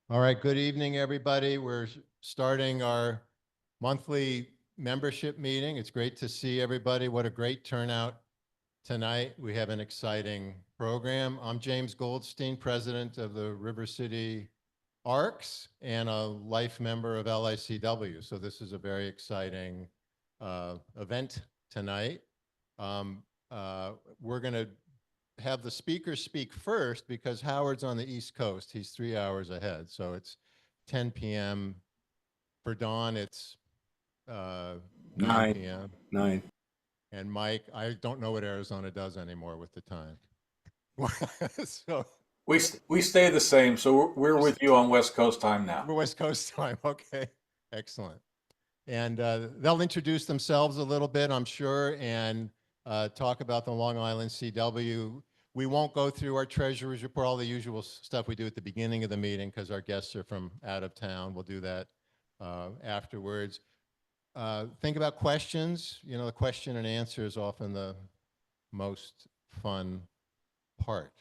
All right, good evening, everybody. We're starting our monthly membership meeting. It's great to see everybody. What a great turnout tonight. We have an exciting program. I'm James Goldstene, president of the River City ARCS and a life member of LICW. So this is a very exciting event tonight. We're going to have the speakers speak first because Howard's on the East Coast. He's 3 hours ahead. So it's 10 p.m. For Dawn, it's 9 p.m. 9. And Mike, I don't know what Arizona does anymore with the time. So We stay the same, so we're with you on West Coast time now. we're West Coast time. Okay, excellent. And they'll introduce themselves a little bit, I'm sure, and talk about the Long Island CW. We won't go through our treasurer's report, all the usual stuff we do at the beginning of the meeting because our guests are from out of town. We'll do that afterwards. Think about questions. You know, the question and answer is often the most fun part.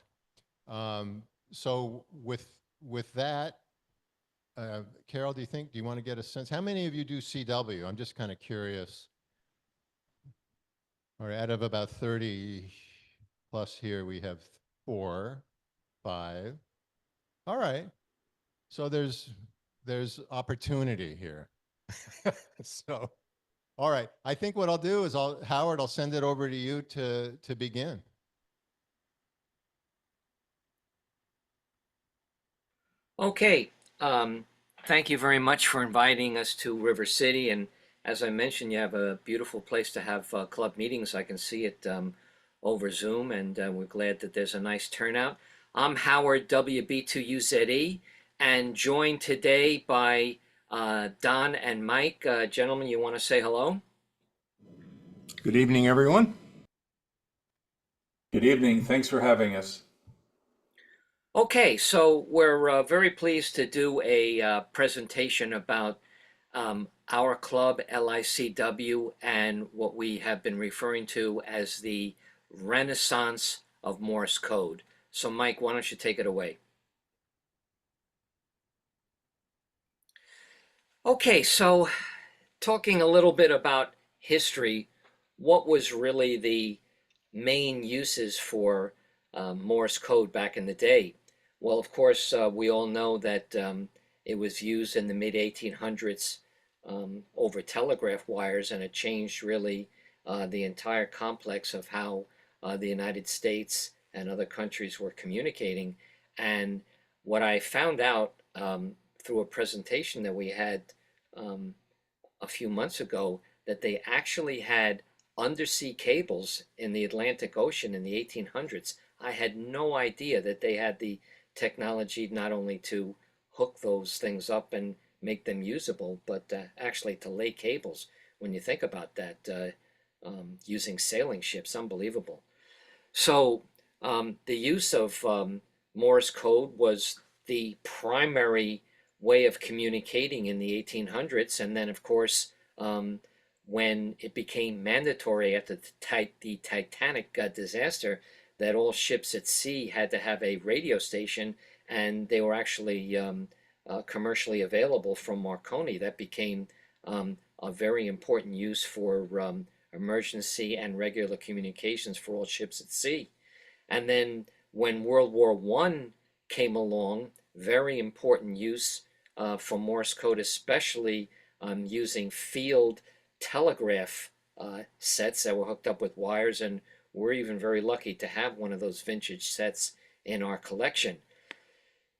So with that, Carol, do you want to get a sense? How many of you do CW? I'm just kind of curious. Or out of about 30 plus here, we have 4, 5. All right. So there's opportunity here. So, all right. I think what I'll do is Howard, I'll send it over to you to begin. Okay, thank you very much for inviting us to River City. And as I mentioned, you have a beautiful place to have club meetings. I can see it over Zoom, and we're glad that there's a nice turnout. I'm Howard WB2UZE, and joined today by Don and Mike. Gentlemen, you want to say hello? Good evening, everyone. Good evening. Thanks for having us. Okay, so we're very pleased to do a presentation about our club, LICW, and what we have been referring to as the Renaissance of Morse code. So Mike, why don't you take it away? Okay, so talking a little bit about history, what was really the main uses for Morse code back in the day? Well, of course, we all know that it was used in the mid-1800s over telegraph wires, and it changed really the entire complex of how the United States and other countries were communicating. And what I found out through a presentation that we had a few months ago, that they actually had undersea cables in the Atlantic Ocean in the 1800s. I had no idea that they had the technology not only to hook those things up and make them usable, but actually to lay cables. When you think about that, using sailing ships, unbelievable. So the use of Morse code was the primary way of communicating in the 1800s, and then of course when it became mandatory after the Titanic disaster that all ships at sea had to have a radio station, and they were actually commercially available from Marconi. That became a very important use for emergency and regular communications for all ships at sea. And then when World War I came along, very important use for Morse code, especially using field telegraph sets that were hooked up with wires, and we're even very lucky to have one of those vintage sets in our collection.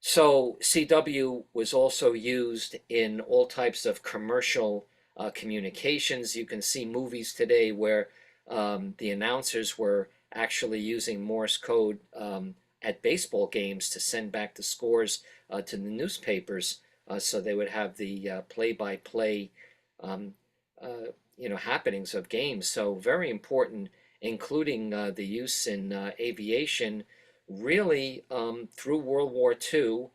So CW was also used in all types of commercial communications. You can see movies today where the announcers were actually using Morse code at baseball games to send back the scores to the newspapers, so they would have the play-by-play happenings of games. So very important, including the use in aviation, really through World War II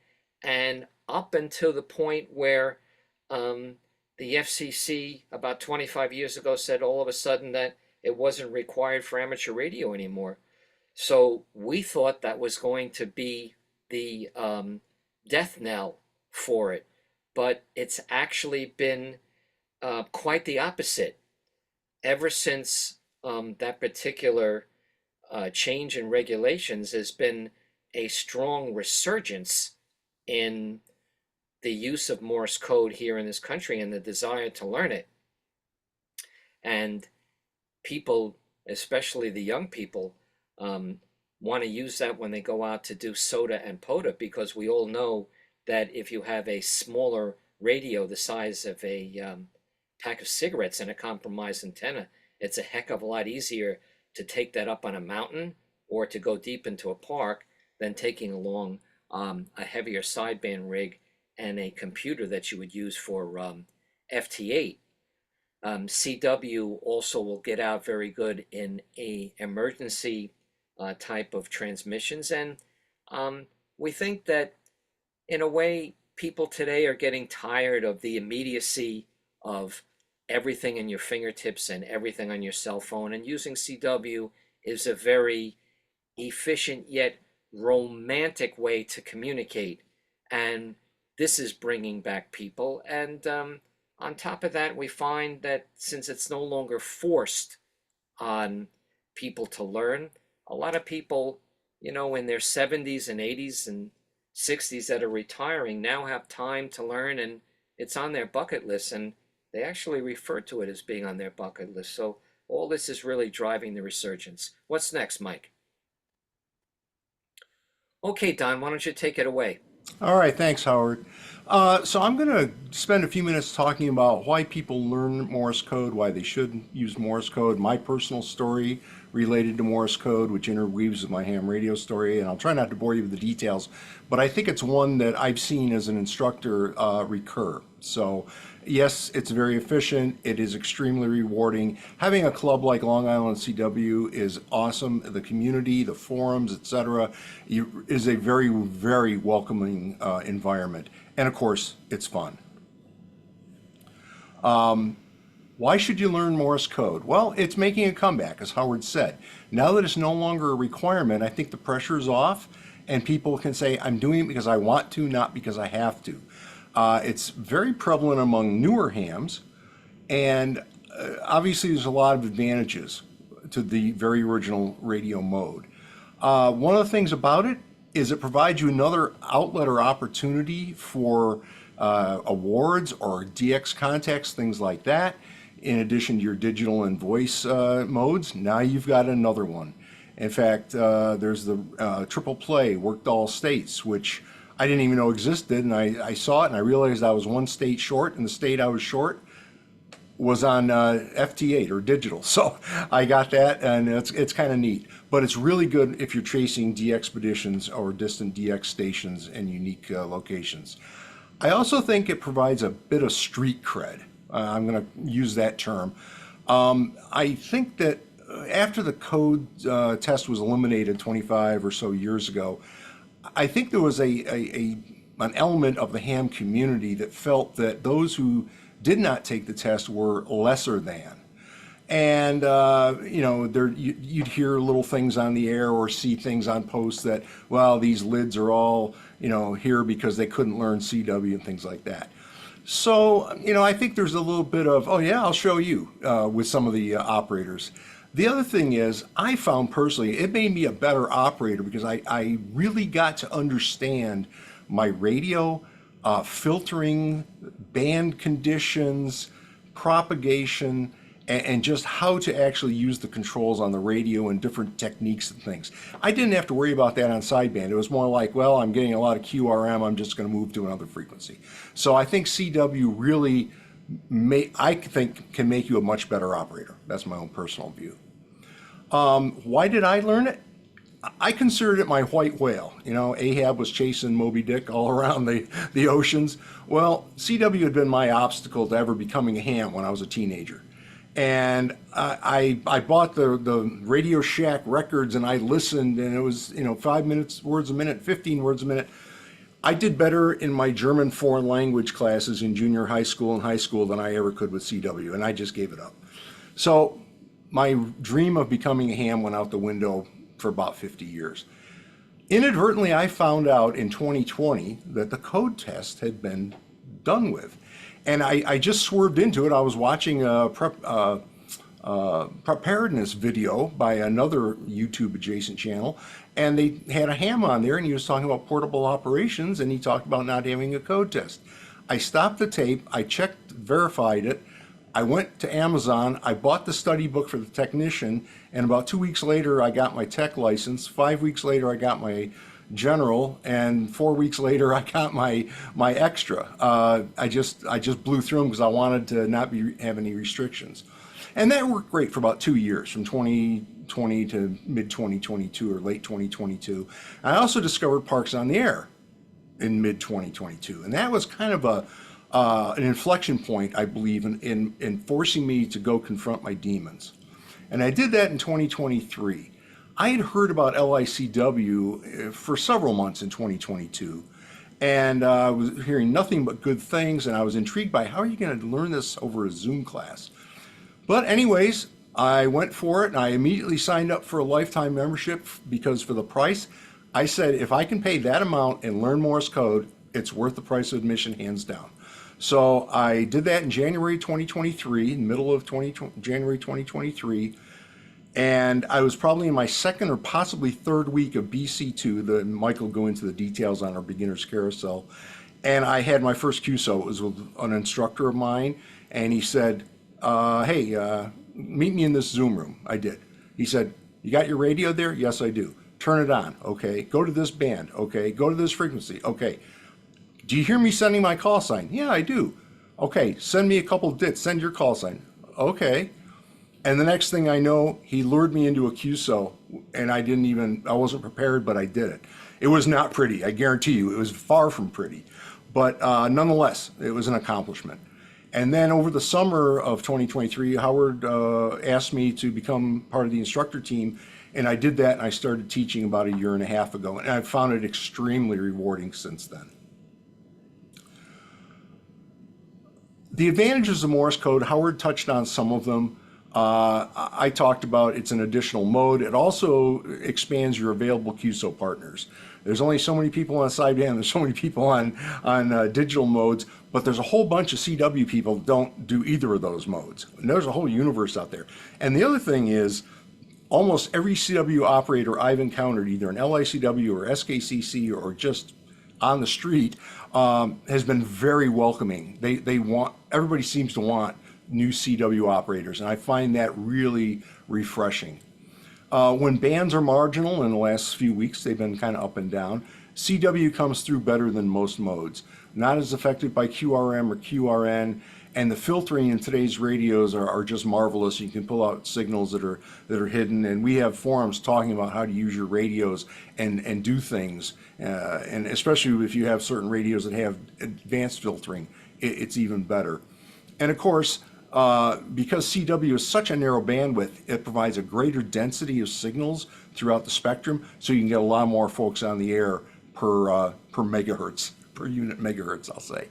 and up until the point where the FCC about 25 years ago said all of a sudden that it wasn't required for amateur radio anymore. So we thought that was going to be the death knell for it, but it's actually been quite the opposite. Ever since that particular change in regulations, has been a strong resurgence in the use of Morse code here in this country and the desire to learn it. And people, especially the young people, want to use that when they go out to do SOTA and POTA, because we all know that if you have a smaller radio the size of a pack of cigarettes and a compromised antenna, it's a heck of a lot easier to take that up on a mountain or to go deep into a park than taking along a heavier sideband rig and a computer that you would use for FT8. CW also will get out very good in a emergency type of transmissions, and we think that in a way people today are getting tired of the immediacy of everything in your fingertips and everything on your cell phone, and using CW is a very efficient yet romantic way to communicate, and this is bringing back people. And on top of that, we find that since it's no longer forced on people to learn, a lot of people, you know, in their 70s and 80s and 60s that are retiring now have time to learn, and it's on their bucket list, and they actually refer to it as being on their bucket list. So all this is really driving the resurgence. What's next, Mike? Okay, Don, why don't you take it away? All right, thanks, Howard. So I'm going to spend a few minutes talking about why people learn Morse code, why they should use Morse code, my personal story related to Morse code, which interweaves with my ham radio story, and I'll try not to bore you with the details, but I think it's one that I've seen as an instructor recur. So yes, it's very efficient. It is extremely rewarding. Having a club like Long Island CW is awesome. The community, the forums, etc., is a very, very welcoming environment. And of course, it's fun. Why should you learn Morse code? Well, it's making a comeback, as Howard said. Now that it's no longer a requirement, I think the pressure is off, and people can say, I'm doing it because I want to, not because I have to. It's very prevalent among newer hams, and obviously there's a lot of advantages to the very original radio mode. One of the things about it is it provides you another outlet or opportunity for awards or DX contacts, things like that. In addition to your digital and voice modes, now you've got another one. In fact, there's the triple play, worked all states, which I didn't even know existed, and I saw it and I realized I was one state short, and the state I was short was on FT8 or digital. So I got that, and it's kind of neat. But it's really good if you're chasing DXpeditions or distant DX stations and unique locations. I also think it provides a bit of street cred. I'm going to use that term. I think that after the code test was eliminated 25 or so years ago, I think there was an element of the ham community that felt that those who did not take the test were lesser than. And, you know, you'd hear little things on the air or see things on posts that, well, these lids are all, you know, here because they couldn't learn CW and things like that. So, you know, I think there's a little bit of, oh yeah, I'll show you with some of the operators. The other thing is, I found personally, it made me a better operator because I really got to understand my radio, filtering, band conditions, propagation, and just how to actually use the controls on the radio and different techniques and things. I didn't have to worry about that on sideband. It was more like, well, I'm getting a lot of QRM, I'm just going to move to another frequency. So I think CW really, I think, can make you a much better operator. That's my own personal view. Why did I learn it? I considered it my white whale. You know, Ahab was chasing Moby Dick all around the oceans. Well, CW had been my obstacle to ever becoming a ham when I was a teenager. And I bought the Radio Shack records, and I listened, and it was, you know, 5 words a minute, 15 words a minute. I did better in my German foreign language classes in junior high school and high school than I ever could with CW, and I just gave it up. So my dream of becoming a ham went out the window for about 50 years. Inadvertently, I found out in 2020 that the code test had been done with. And I just swerved into it. I was watching a preparedness video by another YouTube adjacent channel, and they had a ham on there, and he was talking about portable operations, and he talked about not having a code test. I stopped the tape, I checked, verified it, I went to Amazon, I bought the study book for the technician, and about 2 weeks later I got my tech license. 5 weeks later I got my general, and 4 weeks later I got my extra. I just blew through them because I wanted to not have any restrictions. And that worked great for about 2 years, from 2020 to mid 2022 or late 2022. I also discovered Parks on the Air in mid 2022, and that was kind of an inflection point, I believe, in forcing me to go confront my demons. And I did that in 2023. I had heard about LICW for several months in 2022, and I was hearing nothing but good things, and I was intrigued by how are you going to learn this over a Zoom class? But anyways, I went for it, and I immediately signed up for a lifetime membership because for the price, I said, if I can pay that amount and learn Morse code, it's worth the price of admission, hands down. So I did that in January 2023, middle of January 2023, and I was probably in my second or possibly third week of BC2. Mike will go into the details on our beginner's carousel. And I had my first QSO. It was with an instructor of mine, and he said, hey, meet me in this Zoom room. I did. He said, you got your radio there? Yes, I do. Turn it on. Okay. Go to this band. Okay. Go to this frequency. Okay. Do you hear me sending my call sign? Yeah, I do. Okay. Send me a couple dits. Send your call sign. Okay. And the next thing I know, he lured me into a QSO, and I wasn't prepared, but I did it. It was not pretty. I guarantee you, it was far from pretty. But nonetheless, it was an accomplishment. And then over the summer of 2023, Howard asked me to become part of the instructor team, and I did that, and I started teaching about a year and a half ago, and I've found it extremely rewarding since then. The advantages of Morse code, Howard touched on some of them. I talked about it's an additional mode. It also expands your available QSO partners. There's only so many people on sideband, there's so many people on digital modes, but there's a whole bunch of CW people that don't do either of those modes. And there's a whole universe out there. And the other thing is, almost every CW operator I've encountered, either in LICW or SKCC or just on the street, has been very welcoming. Everybody seems to want new CW operators, and I find that really refreshing. When bands are marginal, in the last few weeks they've been kind of up and down, CW comes through better than most modes. Not as affected by QRM or QRN, and the filtering in today's radios are just marvelous. You can pull out signals that are hidden, and we have forums talking about how to use your radios and do things, and especially if you have certain radios that have advanced filtering, it's even better. And of course, because CW is such a narrow bandwidth, it provides a greater density of signals throughout the spectrum, so you can get a lot more folks on the air per megahertz, per unit megahertz, I'll say.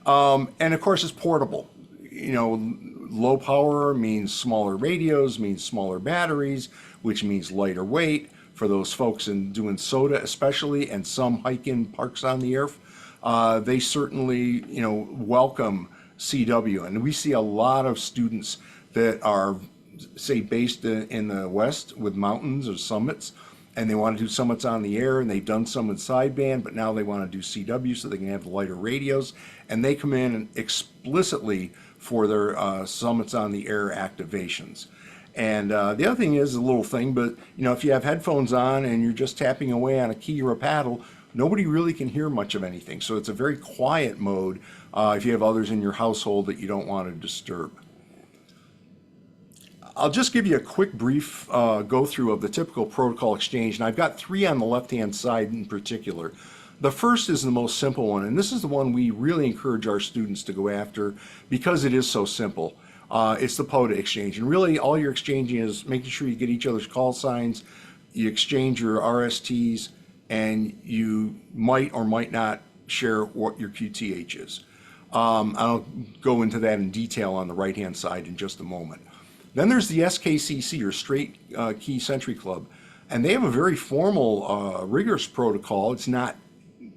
And of course, it's portable. You know, low power means smaller radios, means smaller batteries, which means lighter weight. For those folks doing SOTA especially, and some hike-in Parks on the Air, they certainly, welcome CW. And we see a lot of students that are, say, based in the West with mountains or summits, and they want to do summits on the air, and they've done some in sideband, but now they want to do CW so they can have the lighter radios, and they come in explicitly for their summits on the air activations. And the other thing is a little thing, but if you have headphones on and you're just tapping away on a key or a paddle, nobody really can hear much of anything. So it's a very quiet mode if you have others in your household that you don't want to disturb. I'll just give you a quick brief go through of the typical protocol exchange, and I've got three on the left-hand side in particular. The first is the most simple one, and this is the one we really encourage our students to go after because it is so simple. It's the POTA exchange, and really all you're exchanging is making sure you get each other's call signs, you exchange your RSTs, and you might or might not share what your QTH is. I'll go into that in detail on the right-hand side in just a moment. Then there's the SKCC, or Straight Key Century Club. And they have a very formal, rigorous protocol. It's not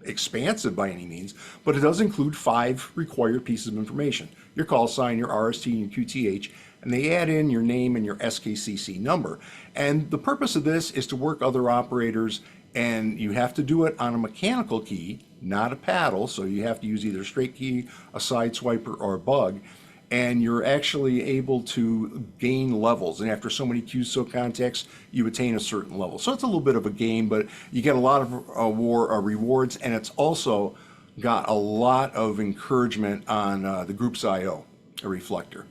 expansive by any means, but it does include 5 required pieces of information: your call sign, your RST, and your QTH, and they add in your name and your SKCC number. And the purpose of this is to work other operators, and you have to do it on a mechanical key, not a paddle, so you have to use either a straight key, a side swiper, or a bug. And you're actually able to gain levels. And after so many QSO contacts, you attain a certain level. So it's a little bit of a game, but you get a lot of rewards, and it's also got a lot of encouragement on the Groups IO, a reflector.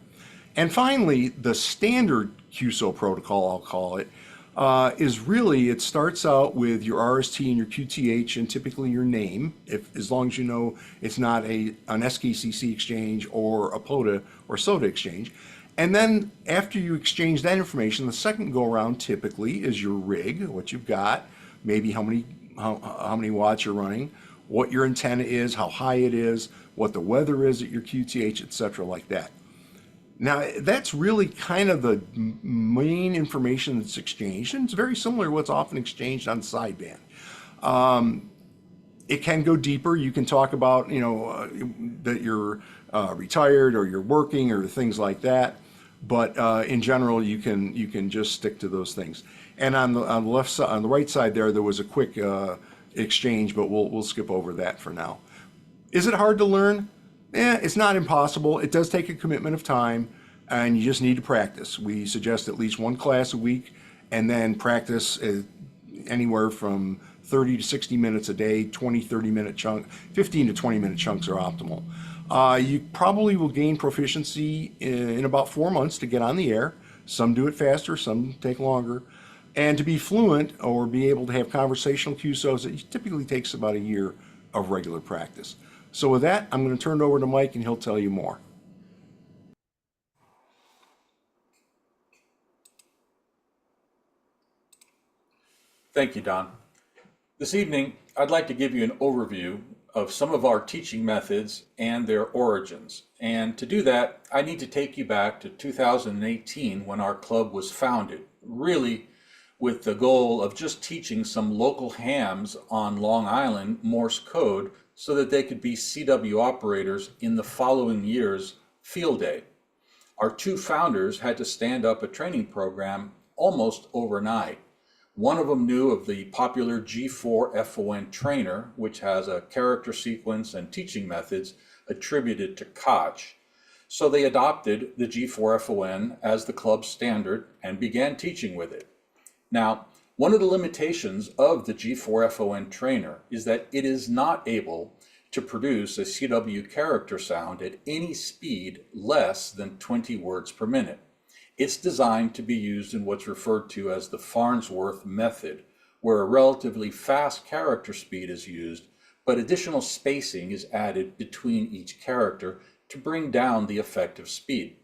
And finally, the standard QSO protocol, I'll call it, is really, it starts out with your RST and your QTH and typically your name, as long as you know it's not an SKCC exchange or a POTA or SOTA exchange. And then after you exchange that information, the second go around typically is your rig, what you've got, maybe how many watts you're running, what your antenna is, how high it is, what the weather is at your QTH, etc., like that. Now, that's really kind of the main information that's exchanged, and it's very similar to what's often exchanged on sideband. It can go deeper. You can talk about, that you're retired or you're working or things like that, but in general, you can just stick to those things. And on the left side, on the right side there was a quick exchange, but we'll skip over that for now. Is it hard to learn? It's not impossible. It does take a commitment of time, and you just need to practice. We suggest at least 1 class a week, and then practice anywhere from 30 to 60 minutes a day, 20, 30-minute chunk, 15 to 20-minute chunks are optimal. You probably will gain proficiency in about 4 months to get on the air. Some do it faster, some take longer. And to be fluent or be able to have conversational QSOs, it typically takes about a year of regular practice. So with that, I'm going to turn it over to Mike, and he'll tell you more. Thank you, Don. This evening, I'd like to give you an overview of some of our teaching methods and their origins. And to do that, I need to take you back to 2018 when our club was founded, really with the goal of just teaching some local hams on Long Island Morse code so that they could be CW operators in the following year's field day. Our 2 founders had to stand up a training program almost overnight. One of them knew of the popular G4FON trainer, which has a character sequence and teaching methods attributed to Koch. So they adopted the G4FON as the club standard and began teaching with it. Now, one of the limitations of the G4FON trainer is that it is not able to produce a CW character sound at any speed less than 20 words per minute. It's designed to be used in what's referred to as the Farnsworth method, where a relatively fast character speed is used, but additional spacing is added between each character to bring down the effective speed.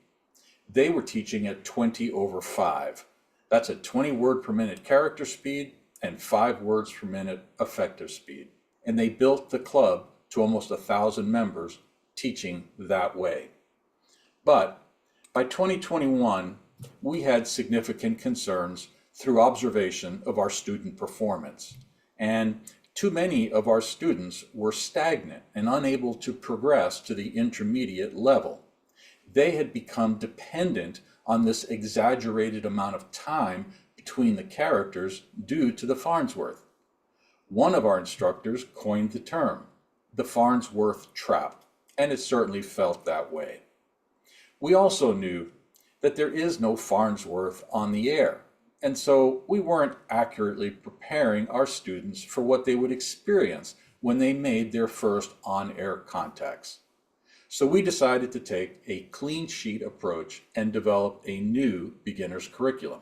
They were teaching at 20/5. That's a 20 word per minute character speed and 5 words per minute effective speed. And they built the club to almost 1,000 members teaching that way. But by 2021, we had significant concerns through observation of our student performance. And too many of our students were stagnant and unable to progress to the intermediate level. They had become dependent on this exaggerated amount of time between the characters due to the Farnsworth. One of our instructors coined the term, the Farnsworth trap, and it certainly felt that way. We also knew that there is no Farnsworth on the air, and so we weren't accurately preparing our students for what they would experience when they made their first on-air contacts. So we decided to take a clean sheet approach and develop a new beginner's curriculum.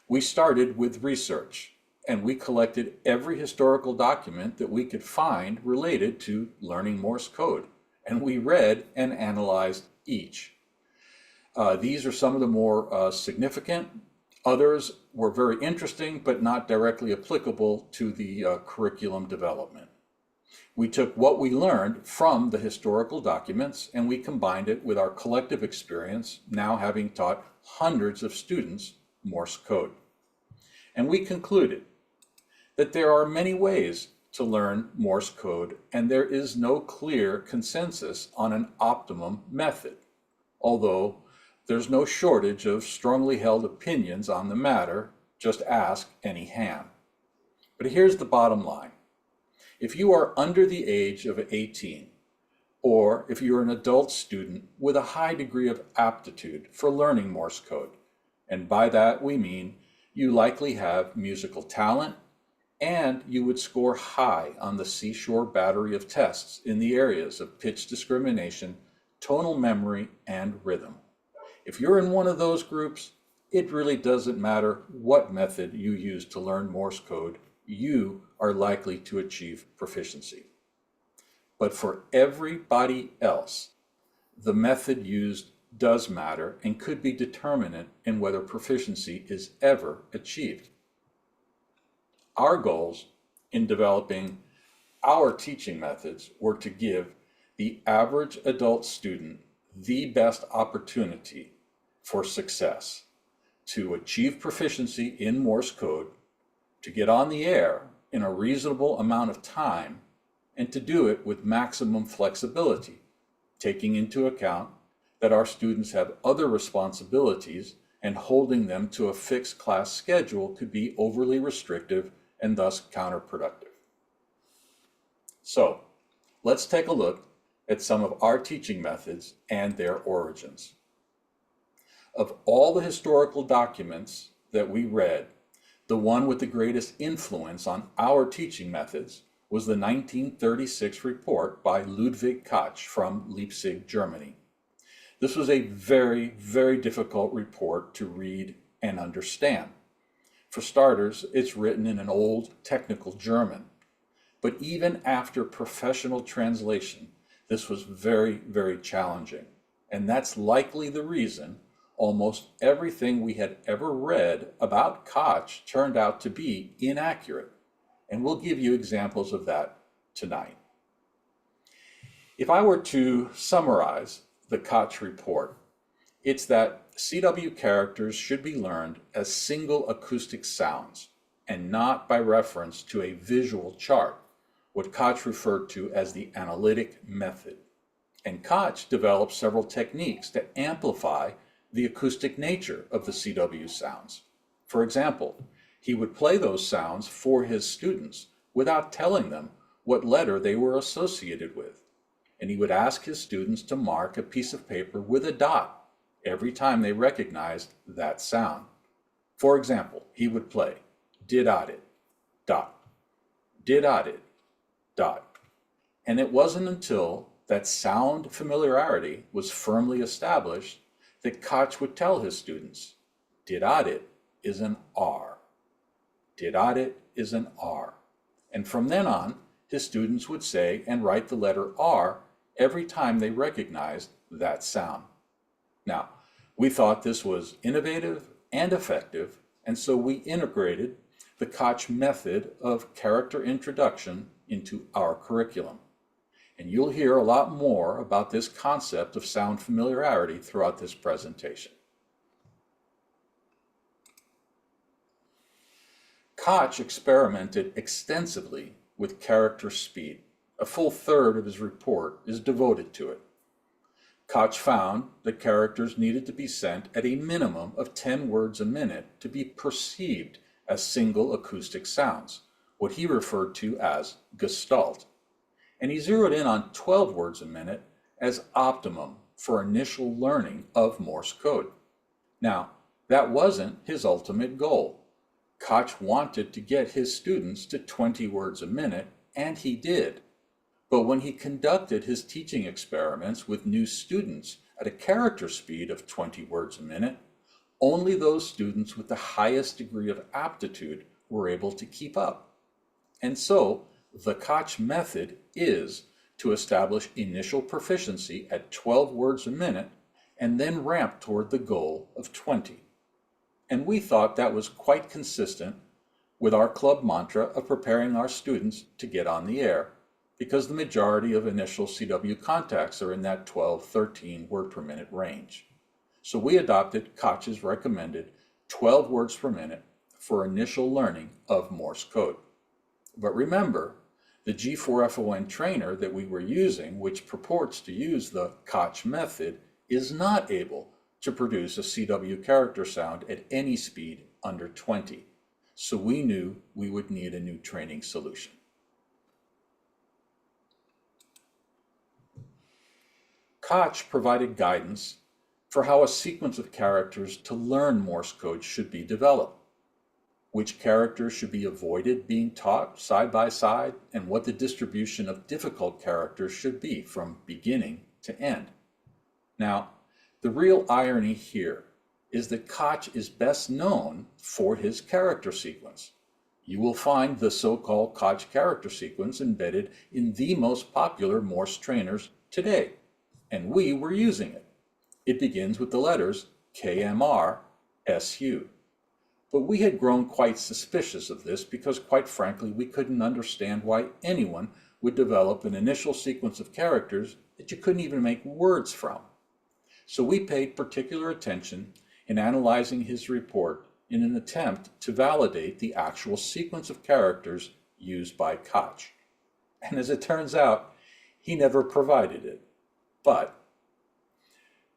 We started with research, and we collected every historical document that we could find related to learning Morse code, and we read and analyzed each. These are some of the more significant. Others were very interesting, but not directly applicable to the curriculum development. We took what we learned from the historical documents and we combined it with our collective experience, now having taught hundreds of students Morse code. And we concluded that there are many ways to learn Morse code, and there is no clear consensus on an optimum method, although there's no shortage of strongly held opinions on the matter. Just ask any ham. But here's the bottom line. If you are under the age of 18, or if you're an adult student with a high degree of aptitude for learning Morse code, and by that we mean you likely have musical talent, and you would score high on the Seashore battery of tests in the areas of pitch discrimination, tonal memory, and rhythm. If you're in one of those groups, it really doesn't matter what method you use to learn Morse code, you are likely to achieve proficiency. But for everybody else, the method used does matter and could be determinant in whether proficiency is ever achieved. Our goals in developing our teaching methods were to give the average adult student the best opportunity for success, to achieve proficiency in Morse code, to get on the air in a reasonable amount of time, and to do it with maximum flexibility, taking into account that our students have other responsibilities and holding them to a fixed class schedule could be overly restrictive and thus counterproductive. So, let's take a look at some of our teaching methods and their origins. Of all the historical documents that we read, the one with the greatest influence on our teaching methods was the 1936 report by Ludwig Koch from Leipzig, Germany. This was a very, very difficult report to read and understand. For starters, it's written in an old technical German. But even after professional translation, this was very, very challenging. And that's likely the reason almost everything we had ever read about Koch turned out to be inaccurate. And we'll give you examples of that tonight. If I were to summarize the Koch report, it's that CW characters should be learned as single acoustic sounds and not by reference to a visual chart, what Koch referred to as the analytic method. And Koch developed several techniques to amplify the acoustic nature of the CW sounds. For example, he would play those sounds for his students without telling them what letter they were associated with. And he would ask his students to mark a piece of paper with a dot every time they recognized that sound. For example, he would play did-odded, dot, did-odded, dot. And it wasn't until that sound familiarity was firmly established that Koch would tell his students, did-odded is an R. Did-odded is an R. And from then on, his students would say and write the letter R every time they recognized that sound. Now, we thought this was innovative and effective, and so we integrated the Koch method of character introduction into our curriculum. And you'll hear a lot more about this concept of sound familiarity throughout this presentation. Koch experimented extensively with character speed. A full third of his report is devoted to it. Koch found that characters needed to be sent at a minimum of 10 words a minute to be perceived as single acoustic sounds, what he referred to as gestalt. And he zeroed in on 12 words a minute as optimum for initial learning of Morse code. Now, that wasn't his ultimate goal. Koch wanted to get his students to 20 words a minute, and he did. But when he conducted his teaching experiments with new students at a character speed of 20 words a minute, only those students with the highest degree of aptitude were able to keep up. And so, the Koch method is to establish initial proficiency at 12 words a minute and then ramp toward the goal of 20. And we thought that was quite consistent with our club mantra of preparing our students to get on the air, because the majority of initial CW contacts are in that 12-13 word per minute range. So we adopted Koch's recommended 12 words per minute for initial learning of Morse code. But remember, the G4FON trainer that we were using, which purports to use the Koch method, is not able to produce a CW character sound at any speed under 20. So we knew we would need a new training solution. Koch provided guidance for how a sequence of characters to learn Morse code should be developed, which characters should be avoided being taught side by side, and what the distribution of difficult characters should be from beginning to end. Now, the real irony here is that Koch is best known for his character sequence. You will find the so-called Koch character sequence embedded in the most popular Morse trainers today, and we were using it. It begins with the letters KMR, SU. But we had grown quite suspicious of this because, quite frankly, we couldn't understand why anyone would develop an initial sequence of characters that you couldn't even make words from. So we paid particular attention in analyzing his report in an attempt to validate the actual sequence of characters used by Koch. And as it turns out, he never provided it. But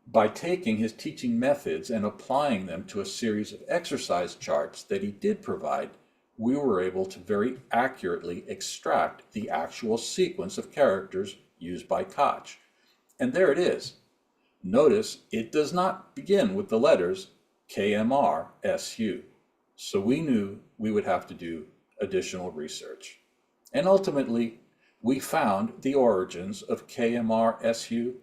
by taking his teaching methods and applying them to a series of exercise charts that he did provide, we were able to very accurately extract the actual sequence of characters used by Koch. And there it is. Notice it does not begin with the letters KMR, SU. So we knew we would have to do additional research. And ultimately, we found the origins of KMR, SU.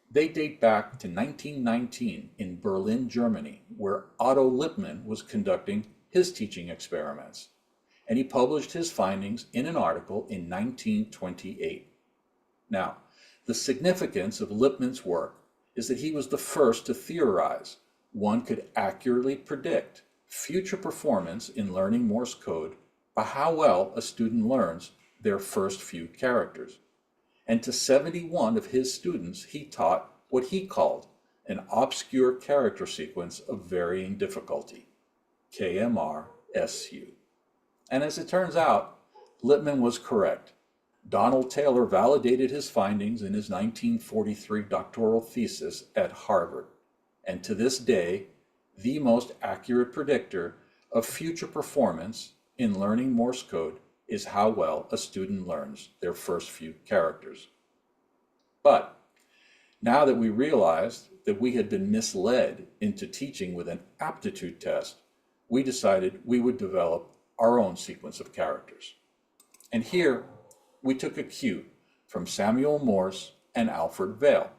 They date back to 1919 in Berlin, Germany, where Otto Lippmann was conducting his teaching experiments. And he published his findings in an article in 1928. Now, the significance of Lippmann's work is that he was the first to theorize one could accurately predict future performance in learning Morse code by how well a student learns their first few characters. And to 71 of his students, he taught what he called an obscure character sequence of varying difficulty, KMR SU. And as it turns out, Lippmann was correct. Donald Taylor validated his findings in his 1943 doctoral thesis at Harvard, and to this day, the most accurate predictor of future performance in learning Morse code is how well a student learns their first few characters. But now that we realized that we had been misled into teaching with an aptitude test, we decided we would develop our own sequence of characters. And here, we took a cue from Samuel Morse and Alfred Vail.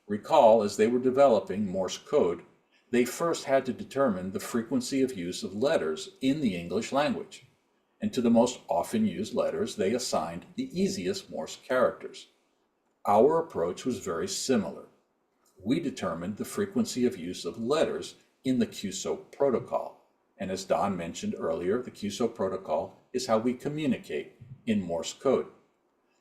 Recall, as they were developing Morse code, they first had to determine the frequency of use of letters in the English language. And to the most often used letters, they assigned the easiest Morse characters. Our approach was very similar. We determined the frequency of use of letters in the QSO protocol. And as Don mentioned earlier, the QSO protocol is how we communicate in Morse code.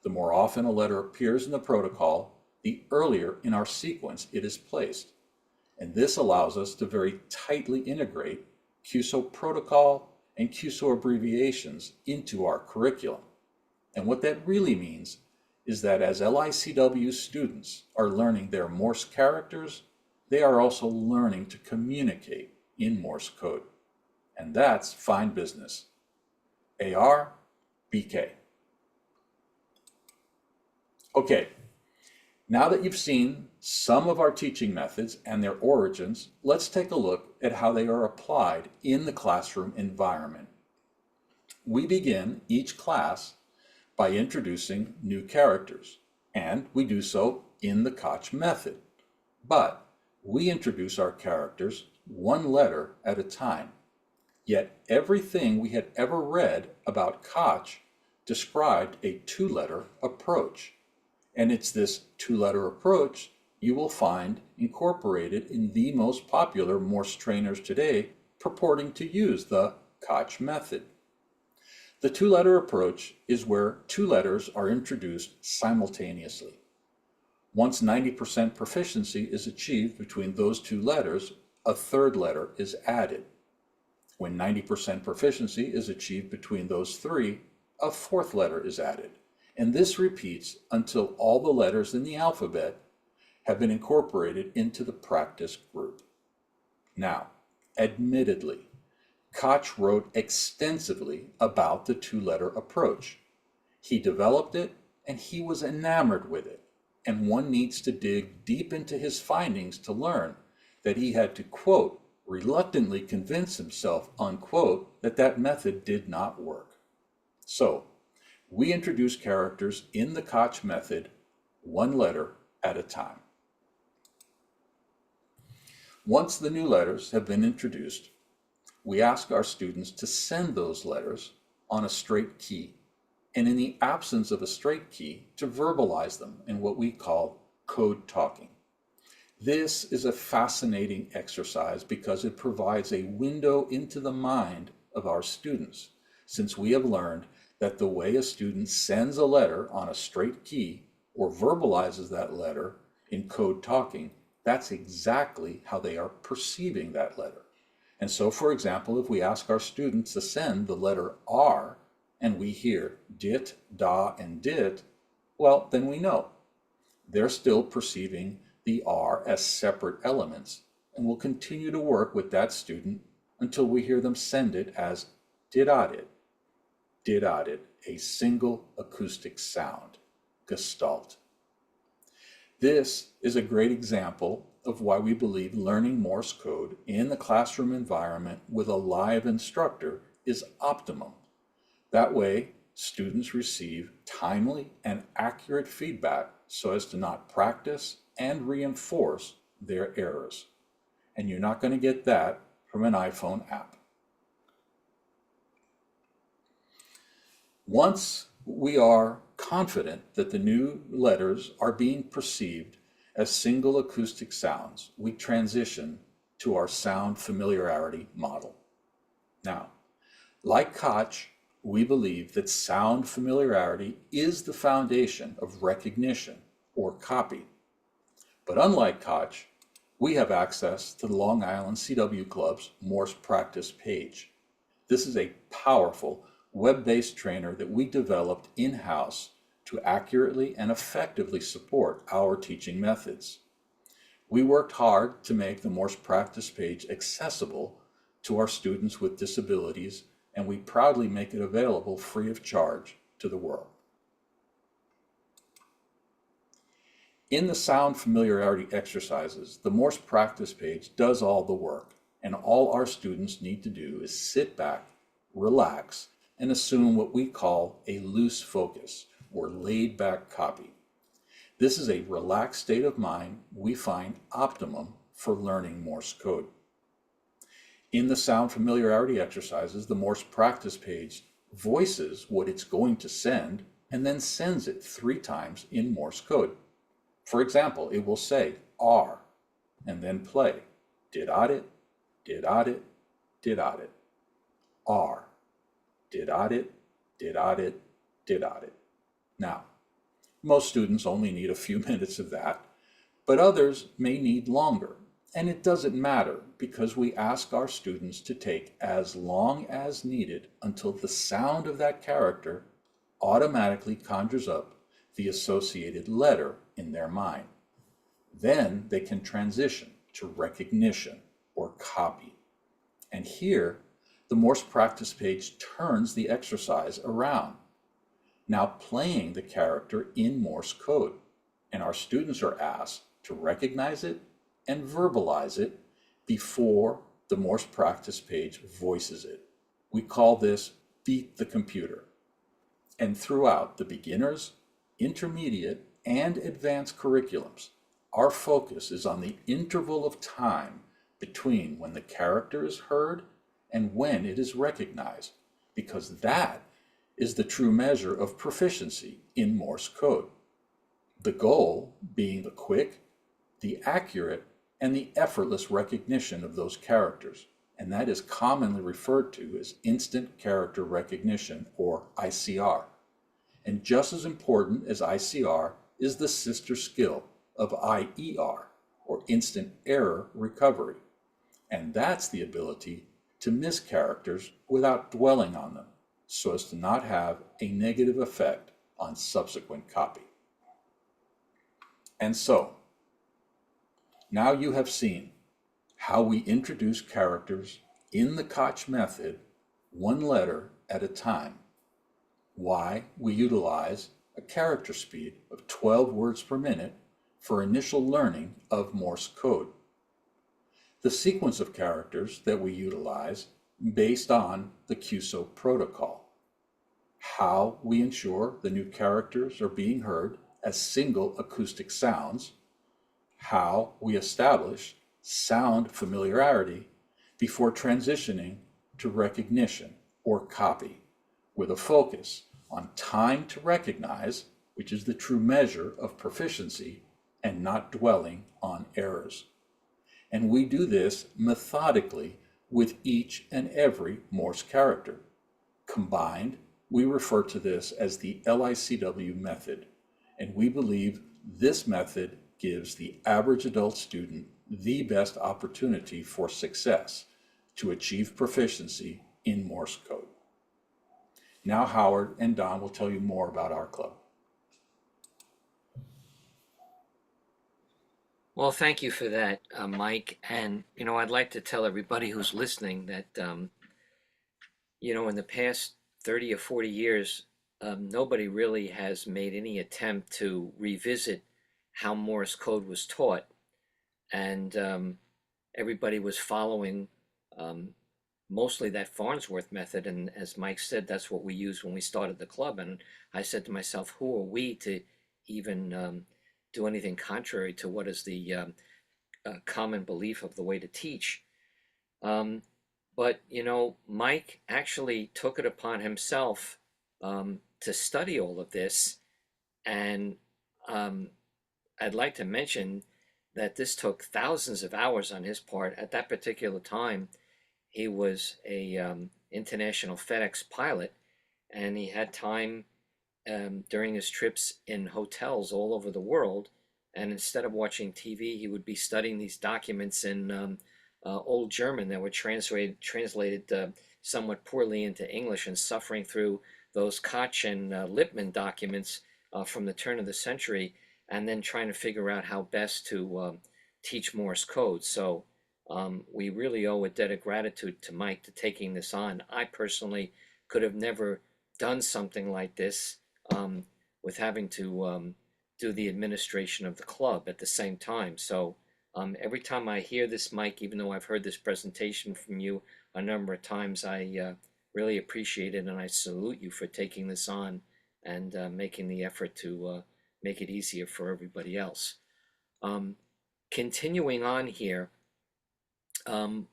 The more often a letter appears in the protocol, the earlier in our sequence it is placed. And this allows us to very tightly integrate QSO protocol and QSO abbreviations into our curriculum. And what that really means is that as LICW students are learning their Morse characters, they are also learning to communicate in Morse code. And that's fine business. AR, BK. Okay, now that you've seen some of our teaching methods and their origins, let's take a look at how they are applied in the classroom environment. We begin each class by introducing new characters, and we do so in the Koch method. But we introduce our characters one letter at a time. Yet everything we had ever read about Koch described a two-letter approach. And it's this two-letter approach you will find incorporated in the most popular Morse trainers today purporting to use the Koch method. The two-letter approach is where two letters are introduced simultaneously. Once 90% proficiency is achieved between those two letters, a third letter is added. When 90% proficiency is achieved between those three, a fourth letter is added. And this repeats until all the letters in the alphabet have been incorporated into the practice group. Now, admittedly, Koch wrote extensively about the two-letter approach. He developed it, and he was enamored with it. And one needs to dig deep into his findings to learn that he had to, quote, reluctantly convince himself, unquote, that that method did not work. So, we introduce characters in the Koch method one letter at a time. Once the new letters have been introduced, we ask our students to send those letters on a straight key, and in the absence of a straight key, to verbalize them in what we call code talking. This is a fascinating exercise because it provides a window into the mind of our students, since we have learned that the way a student sends a letter on a straight key or verbalizes that letter in code talking, that's exactly how they are perceiving that letter. And so, for example, if we ask our students to send the letter R and we hear dit, da, and dit, well, then we know they're still perceiving the R as separate elements, and we'll continue to work with that student until we hear them send it as did-a-dit, a single acoustic sound, gestalt. This is a great example of why we believe learning Morse code in the classroom environment with a live instructor is optimum. That way, students receive timely and accurate feedback so as to not practice and reinforce their errors. And you're not going to get that from an iPhone app. Once we are confident that the new letters are being perceived as single acoustic sounds, we transition to our sound familiarity model. Now, like Koch, we believe that sound familiarity is the foundation of recognition or copy. But unlike Koch, we have access to the Long Island CW Club's Morse practice page. This is a powerful web-based trainer that we developed in-house to accurately and effectively support our teaching methods. We worked hard to make the Morse practice page accessible to our students with disabilities, and we proudly make it available free of charge to the world. In the sound familiarity exercises, the Morse practice page does all the work, and all our students need to do is sit back, relax, and assume what we call a loose focus or laid-back copy. This is a relaxed state of mind we find optimum for learning Morse code. In the sound familiarity exercises, the Morse practice page voices what it's going to send and then sends it 3 times in Morse code. For example, it will say R and then play did-a-dit, did-a-dit, did-a-dit, R, did-a-dit, did-a-dit, did-a-dit. Now, most students only need a few minutes of that, but others may need longer. And it doesn't matter because we ask our students to take as long as needed until the sound of that character automatically conjures up the associated letter in their mind. Then they can transition to recognition or copy. And here, the Morse practice page turns the exercise around, now playing the character in Morse code. And our students are asked to recognize it and verbalize it before the Morse practice page voices it. We call this beat the computer. And throughout the beginners, intermediate, and advanced curriculums, our focus is on the interval of time between when the character is heard and when it is recognized, because that is the true measure of proficiency in Morse code. The goal being the quick, the accurate, and the effortless recognition of those characters, and that is commonly referred to as instant character recognition, or ICR. And just as important as ICR is the sister skill of IER, or instant error recovery, and that's the ability to miss characters without dwelling on them, so as to not have a negative effect on subsequent copy. And so, now you have seen how we introduce characters in the Koch method, one letter at a time, why we utilize a character speed of 12 words per minute for initial learning of Morse code, the sequence of characters that we utilize based on the QSO protocol, how we ensure the new characters are being heard as single acoustic sounds, how we establish sound familiarity before transitioning to recognition or copy, with a focus on time to recognize, which is the true measure of proficiency, and not dwelling on errors. And we do this methodically with each and every Morse character. Combined, we refer to this as the LICW method, and we believe this method gives the average adult student the best opportunity for success to achieve proficiency in Morse code. Now Howard and Don will tell you more about our club. Well, thank you for that, Mike. And, I'd like to tell everybody who's listening that, in the past 30 or 40 years, nobody really has made any attempt to revisit how Morse code was taught. And everybody was following mostly that Farnsworth method. And as Mike said, that's what we used when we started the club. And I said to myself, who are we to even do anything contrary to what is the common belief of the way to teach? But, Mike actually took it upon himself to study all of this. And I'd like to mention that this took thousands of hours on his part. At that particular time, he was a international FedEx pilot, and he had time during his trips in hotels all over the world. And instead of watching TV, he would be studying these documents in Old German that were translated somewhat poorly into English, and suffering through those Koch and Lippmann documents from the turn of the century, and then trying to figure out how best to teach Morse code. So we really owe a debt of gratitude to Mike to taking this on. I personally could have never done something like this with having to do the administration of the club at the same time. So every time I hear this, Mike, even though I've heard this presentation from you a number of times, I really appreciate it, and I salute you for taking this on and making the effort to make it easier for everybody else. Continuing on here,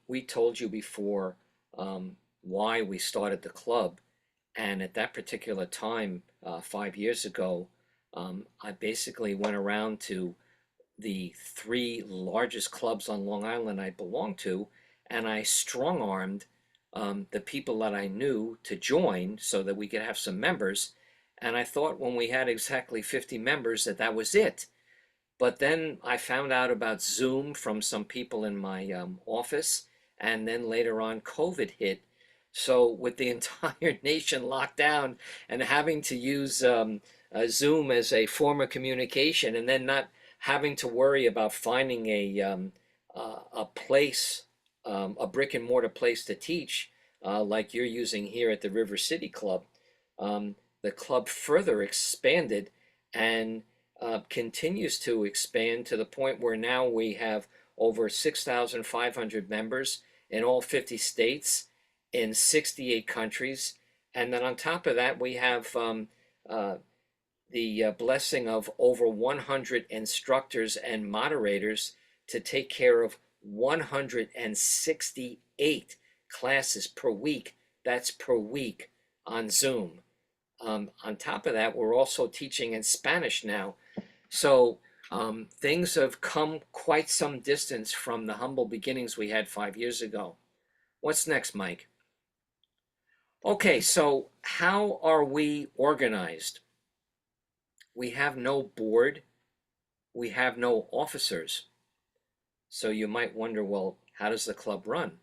we told you before why we started the club, and at that particular time, 5 years ago, I basically went around to the 3 largest clubs on Long Island I belonged to, and I strong-armed the people that I knew to join so that we could have some members. And I thought when we had exactly 50 members that was it. But then I found out about Zoom from some people in my office, and then later on COVID hit. So with the entire nation locked down and having to use Zoom as a form of communication, and then not having to worry about finding a place, a brick and mortar place to teach, like you're using here at the River City Club, the club further expanded and continues to expand to the point where now we have over 6,500 members in all 50 states, in 68 countries. And then on top of that, we have the blessing of over 100 instructors and moderators to take care of 168 classes per week. That's per week on Zoom. On top of that, we're also teaching in Spanish now. So things have come quite some distance from the humble beginnings we had 5 years ago. What's next, Mike? Okay, so how are we organized? We have no board. We have no officers. So you might wonder, well, how does the club run?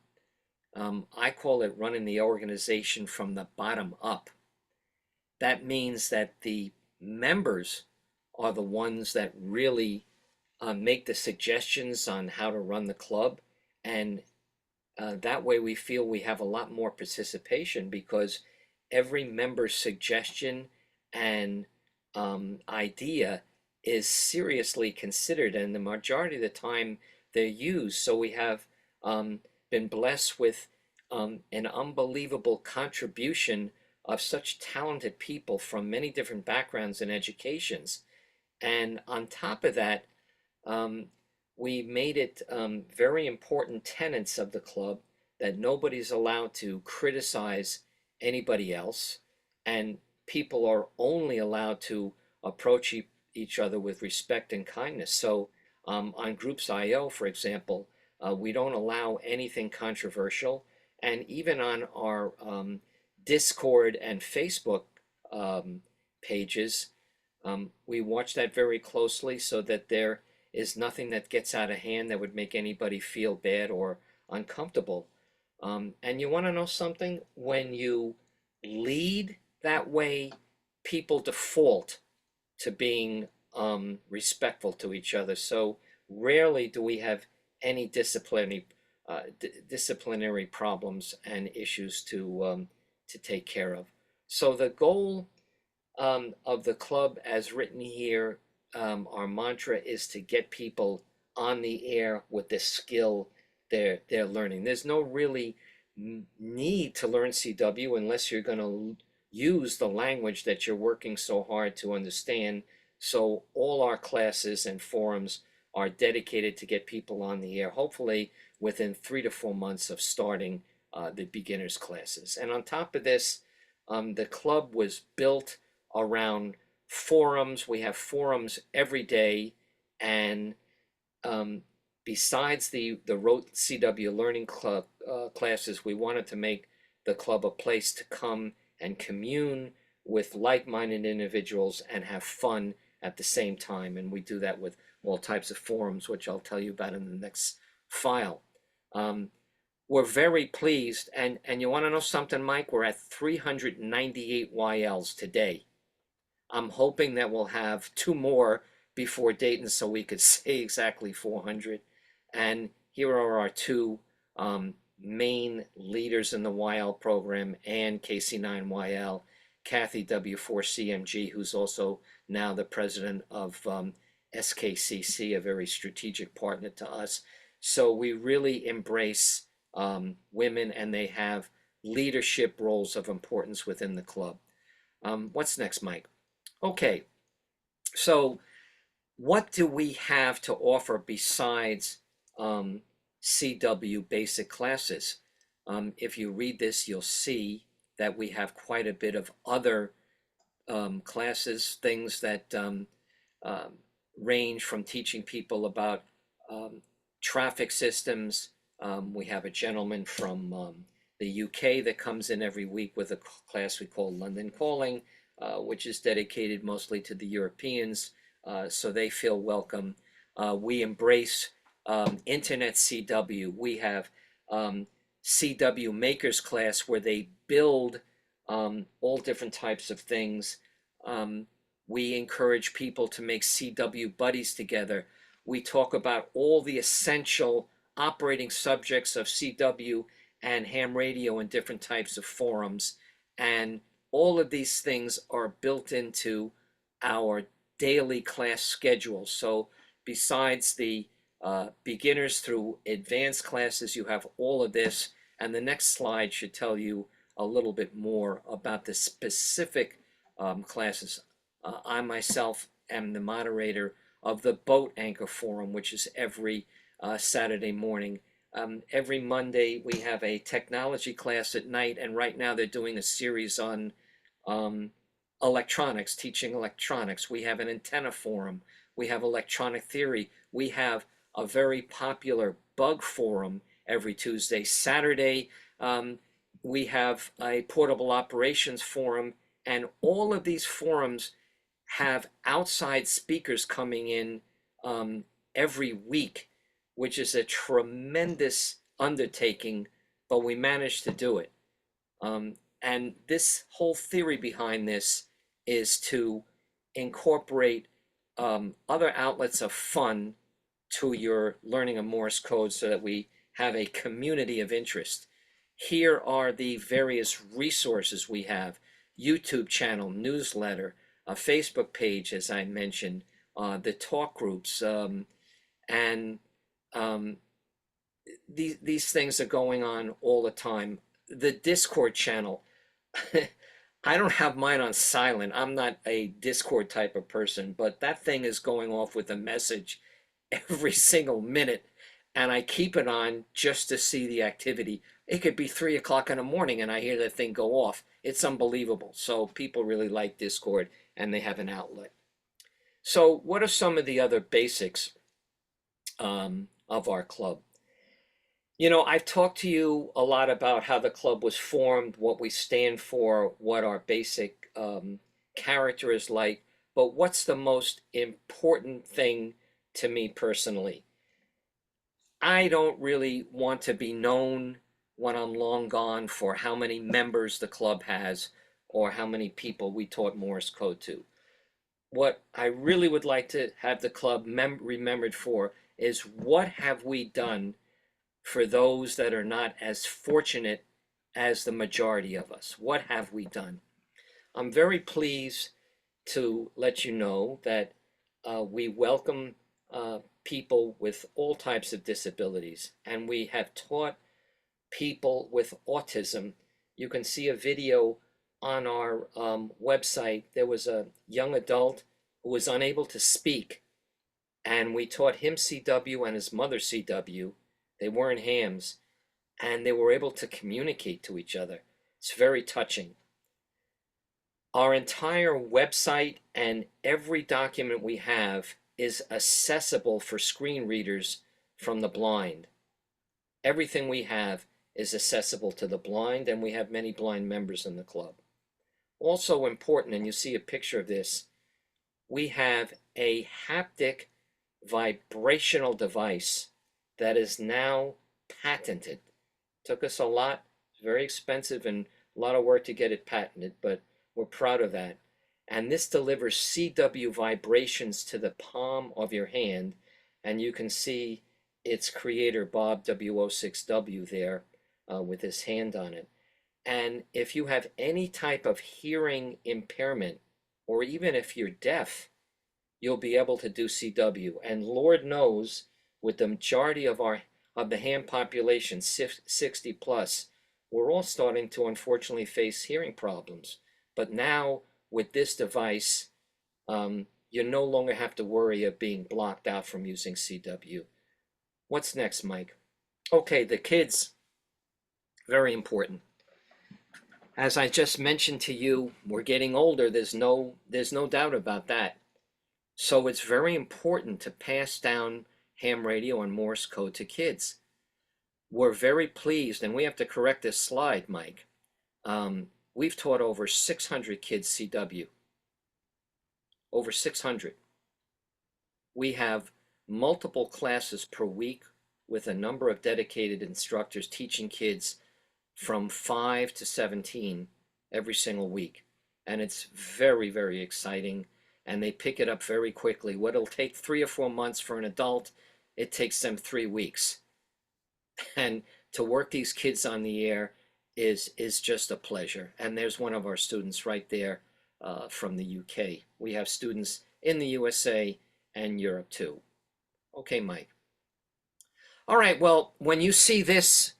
I call it running the organization from the bottom up. That means that the members are the ones that really make the suggestions on how to run the club. And that way we feel we have a lot more participation because every member's suggestion and idea is seriously considered, and the majority of the time they're used. So we have been blessed with an unbelievable contribution of such talented people from many different backgrounds and educations. And on top of that, we made it very important tenets of the club that nobody's allowed to criticize anybody else, and people are only allowed to approach each other with respect and kindness. So on Groups.io, for example, we don't allow anything controversial, and even on our Discord and Facebook pages, we watch that very closely so that there is nothing that gets out of hand that would make anybody feel bad or uncomfortable. And you want to know something? When you lead that way, people default to being respectful to each other. So rarely do we have any disciplinary problems and issues to take care of. So the goal of the club, as written here, our mantra is to get people on the air with the skill they're learning. There's no really need to learn CW unless you're going to use the language that you're working so hard to understand. So all our classes and forums are dedicated to get people on the air, hopefully within 3 to 4 months of starting the beginners classes. And on top of this, the club was built around forums. We have forums every day, and besides the rote CW Learning Club classes, we wanted to make the club a place to come and commune with like-minded individuals and have fun at the same time. And we do that with all types of forums, which I'll tell you about in the next file. We're very pleased, and you want to know something, Mike? We're at 398 YLs today. I'm hoping that we'll have 2 more before Dayton so we could say exactly 400. And here are our 2 main leaders in the YL program and KC9YL, Kathy W4CMG, who's also now the president of SKCC, a very strategic partner to us. So we really embrace women, and they have leadership roles of importance within the club. What's next, Mike? Okay, so what do we have to offer besides CW basic classes? If you read this, you'll see that we have quite a bit of other classes, things that range from teaching people about traffic systems. We have a gentleman from the UK that comes in every week with a class we call London Calling, which is dedicated mostly to the Europeans, so they feel welcome. We embrace Internet CW. We have CW Makers class where they build all different types of things. We encourage people to make CW buddies together. We talk about all the essential operating subjects of CW and ham radio in different types of forums. And all of these things are built into our daily class schedule. So besides the beginners through advanced classes, you have all of this. And the next slide should tell you a little bit more about the specific classes. I myself am the moderator of the Boat Anchor Forum, which is every Saturday morning. Every Monday we have a technology class at night, and right now they're doing a series on electronics, teaching electronics. We have an antenna forum. We have electronic theory. We have a very popular bug forum every Tuesday. Saturday, we have a portable operations forum, and all of these forums have outside speakers coming in every week, which is a tremendous undertaking but we managed to do it. And this whole theory behind this is to incorporate other outlets of fun to your learning of Morse code so that we have a community of interest. Here are the various resources we have: YouTube channel, newsletter, a Facebook page, as I mentioned, the talk groups, and these things are going on all the time. The Discord channel, I don't have mine on silent. I'm not a Discord type of person, but that thing is going off with a message every single minute, and I keep it on just to see the activity. It could be 3 o'clock in the morning and I hear that thing go off. It's unbelievable. So people really like Discord, and they have an outlet. So what are some of the other basics of our club? You know, I've talked to you a lot about how the club was formed, what we stand for, what our basic character is like, but what's the most important thing to me personally? I don't really want to be known when I'm long gone for how many members the club has or how many people we taught Morse code to. What I really would like to have the club remembered for is, what have we done for those that are not as fortunate as the majority of us? What have we done? I'm very pleased to let you know that we welcome people with all types of disabilities, and we have taught people with autism. You can see a video on our website. There was a young adult who was unable to speak, and we taught him CW and his mother CW. They weren't hams, and they were able to communicate to each other. It's very touching. Our entire website and every document we have is accessible for screen readers from the blind. Everything we have is accessible to the blind, and we have many blind members in the club. Also important, and you see a picture of this, we have a haptic vibrational device that is now patented. Took us a lot, it's very expensive and a lot of work to get it patented, but we're proud of that. And this delivers CW vibrations to the palm of your hand, and you can see its creator, Bob W06W, there with his hand on it. And if you have any type of hearing impairment, or even if you're deaf, you'll be able to do CW. And Lord knows, with the majority of the ham population, 60 plus, we're all starting to unfortunately face hearing problems. But now with this device, you no longer have to worry of being blocked out from using CW. What's next, Mike? Okay, the kids, very important. As I just mentioned to you, we're getting older. There's no doubt about that. So it's very important to pass down ham radio and Morse code to kids. We're very pleased, and we have to correct this slide, Mike. We've taught over 600 kids CW. Over 600. We have multiple classes per week with a number of dedicated instructors teaching kids from 5 to 17 every single week. And it's very, very exciting, and they pick it up very quickly. What'll take 3 or 4 months for an adult, it takes them 3 weeks. And to work these kids on the air is just a pleasure. And there's one of our students right there from the UK. We have students in the USA and Europe too. Okay, Mike. All right, well, when you see this,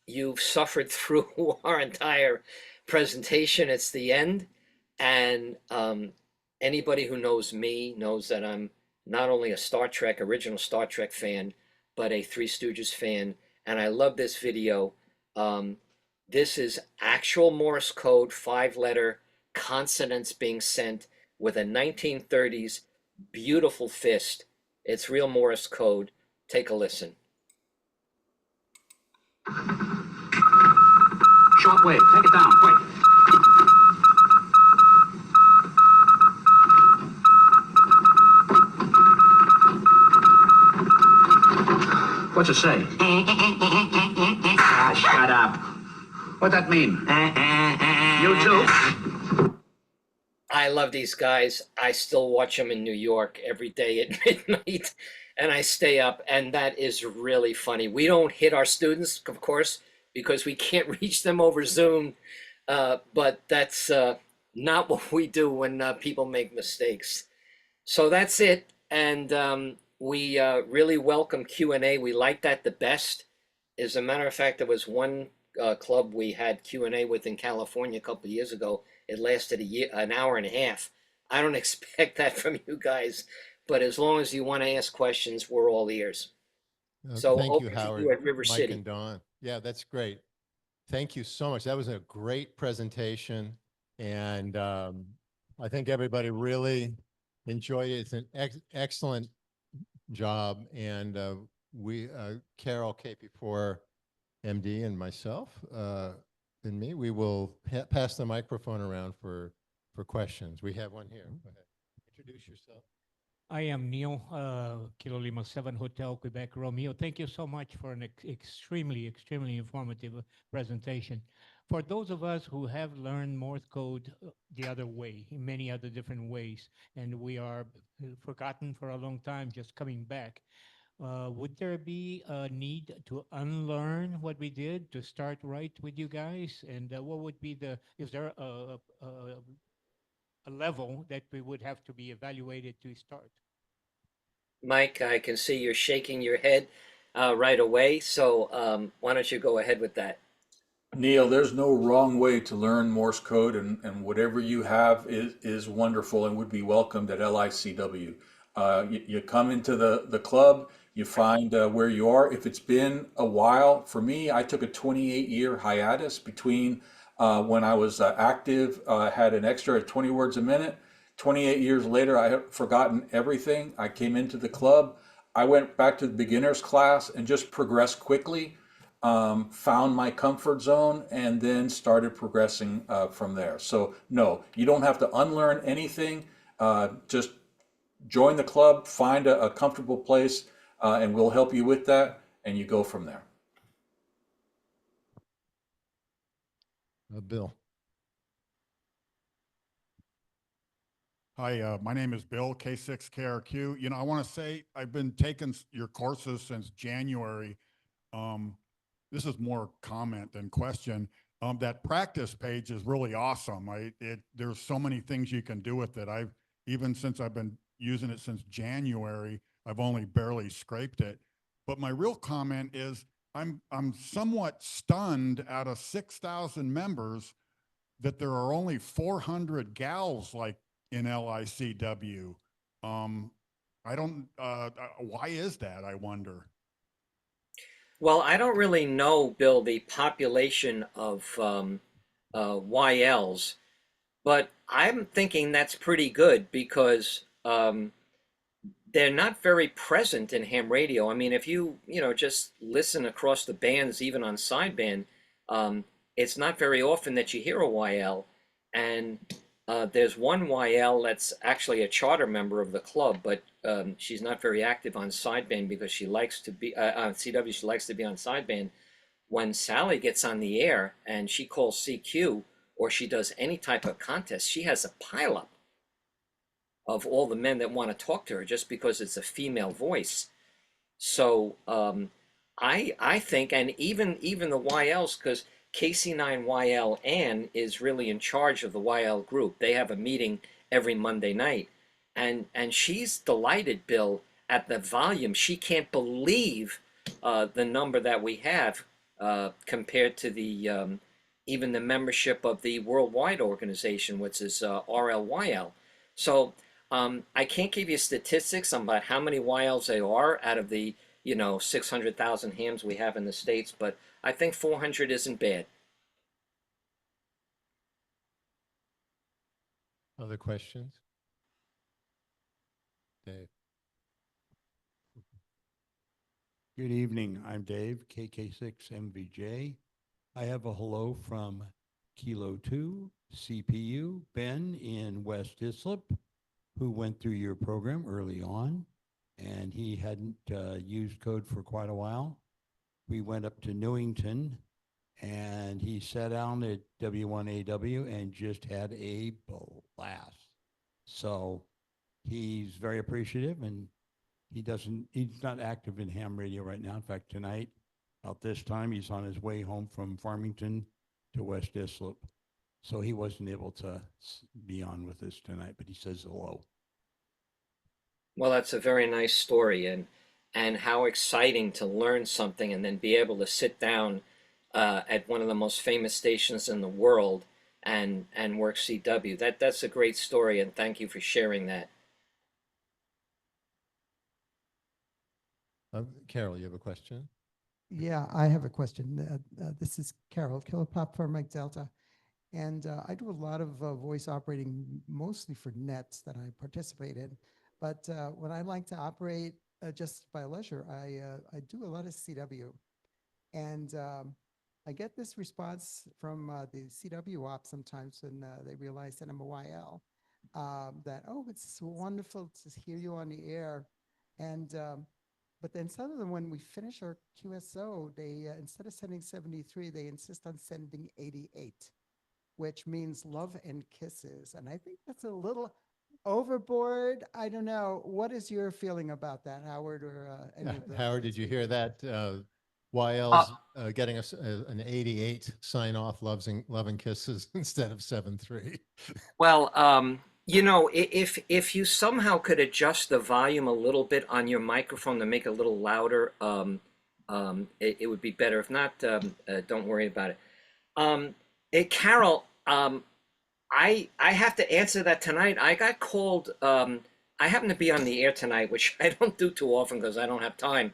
you've suffered through our entire presentation. It's the end. And anybody who knows me knows that I'm not only a Star Trek, original Star Trek fan, but a Three Stooges fan. And I love this video. This is actual Morse code, 5-letter consonants being sent with a 1930s beautiful fist. It's real Morse code. Take a listen. Short wave, take it down, quick. What's it say? Ah, Shut up. What'd that mean? You too? I love these guys. I still watch them in New York every day at midnight, and I stay up, and that is really funny. We don't hit our students, of course, because we can't reach them over Zoom, but that's not what we do when people make mistakes. So that's it, and we really welcome Q&A. We like that the best. As a matter of fact, there was one club we had Q&A with in California a couple of years ago. It lasted an hour and a half. I don't expect that from you guys, but as long as you want to ask questions, we're all ears. So Thank you, over to Howard, you at River Mike, City. and Don. Yeah, that's great. Thank you so much. That was a great presentation, and I think everybody really enjoyed it. It's an excellent job, and Carol, KP4 MD, and myself, and me, we will pass the microphone around for questions. We have one here. Go ahead. Introduce yourself. I am Neil, Kilo Lima 7 Hotel, Quebec, Romeo. Thank you so much for an extremely informative presentation. For those of us who have learned Morse code the other way, in many other different ways, and we are forgotten for a long time, just coming back, would there be a need to unlearn what we did to start right with you guys? And what would be is there a level that we would have to be evaluated to start? Mike, I can see you're shaking your head right away. So why don't you go ahead with that? Neil, there's no wrong way to learn Morse code, and whatever you have is wonderful and would be welcomed at LICW. You come into the club, you find where you are. If it's been a while, for me, I took a 28-year hiatus between when I was active, had an extra at 20 words a minute. 28 years later, I had forgotten everything. I came into the club. I went back to the beginner's class and just progressed quickly. Found my comfort zone, and then started progressing from there. So no, you don't have to unlearn anything. Just join the club, find a comfortable place, and we'll help you with that, and you go from there. Bill. Hi, my name is Bill, K6KRQ. You know, I want to say I've been taking your courses since January. This is more comment than question. That practice page is really awesome. There's so many things you can do with it. Even since I've been using it since January, I've only barely scraped it. But my real comment is I'm somewhat stunned out of 6,000 members that there are only 400 gals like in LICW. I don't, why is that, I wonder? Well, I don't really know, Bill, the population of YLs, but I'm thinking that's pretty good because they're not very present in ham radio. I mean, if you just listen across the bands, even on sideband, it's not very often that you hear a YL. And there's one YL that's actually a charter member of the club, but she's not very active on sideband because she likes to be on CW. She likes to be on sideband. When Sally gets on the air and she calls CQ or she does any type of contest, she has a pileup of all the men that want to talk to her just because it's a female voice. So I think, and even the YLs, because KC9YL Ann is really in charge of the YL group. They have a meeting every Monday night, and she's delighted, Bill, at the volume. She can't believe the number that we have compared to the even the membership of the worldwide organization, which is RLYL. So I can't give you statistics about how many YLs there are out of the 600,000 hams we have in the States, but I think 400 isn't bad. Other questions? Dave. Good evening. I'm Dave, KK6MVJ. I have a hello from Kilo 2, CPU, Ben in West Islip, who went through your program early on, and he hadn't used code for quite a while. We went up to Newington And he sat down at W1AW and just had a blast. So he's very appreciative, and he's not active in ham radio right now. In fact, tonight, about this time, he's on his way home from Farmington to West Islip. So he wasn't able to be on with us tonight, but he says hello. Well, that's a very nice story, and how exciting to learn something and then be able to sit down at one of the most famous stations in the world and work CW. That's a great story, and thank you for sharing that. Carol, you have a question? Yeah, I have a question. This is Carol, Killer Pop for Mike Delta. And I do a lot of voice operating, mostly for nets that I participate in. But when I like to operate just by leisure, I do a lot of CW. And I get this response from the CW op sometimes when they realize that I'm a YL, that, oh, it's wonderful to hear you on the air. And but then some of them, when we finish our QSO, they instead of sending 73, they insist on sending 88, which means love and kisses. And I think that's a little overboard. I don't know. What is your feeling about that, Howard, or any of the Howard, did you hear that? Uh, YL's getting us an 88 sign off, love and kisses instead of 7.3. Well, you know, if you somehow could adjust the volume a little bit on your microphone to make it a little louder, it would be better. If not, don't worry about it. Carol, I have to answer that tonight. I got called. I happen to be on the air tonight, which I don't do too often because I don't have time.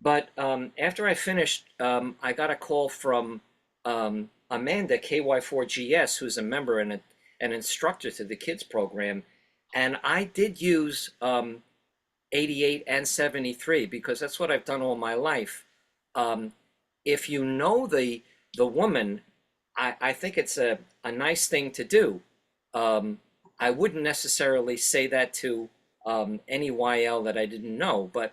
But after I finished, I got a call from Amanda KY4GS, who's a member and an instructor to the kids program, and I did use 88 and 73 because that's what I've done all my life. If you know the woman, I think it's a nice thing to do. I wouldn't necessarily say that to any YL that I didn't know, but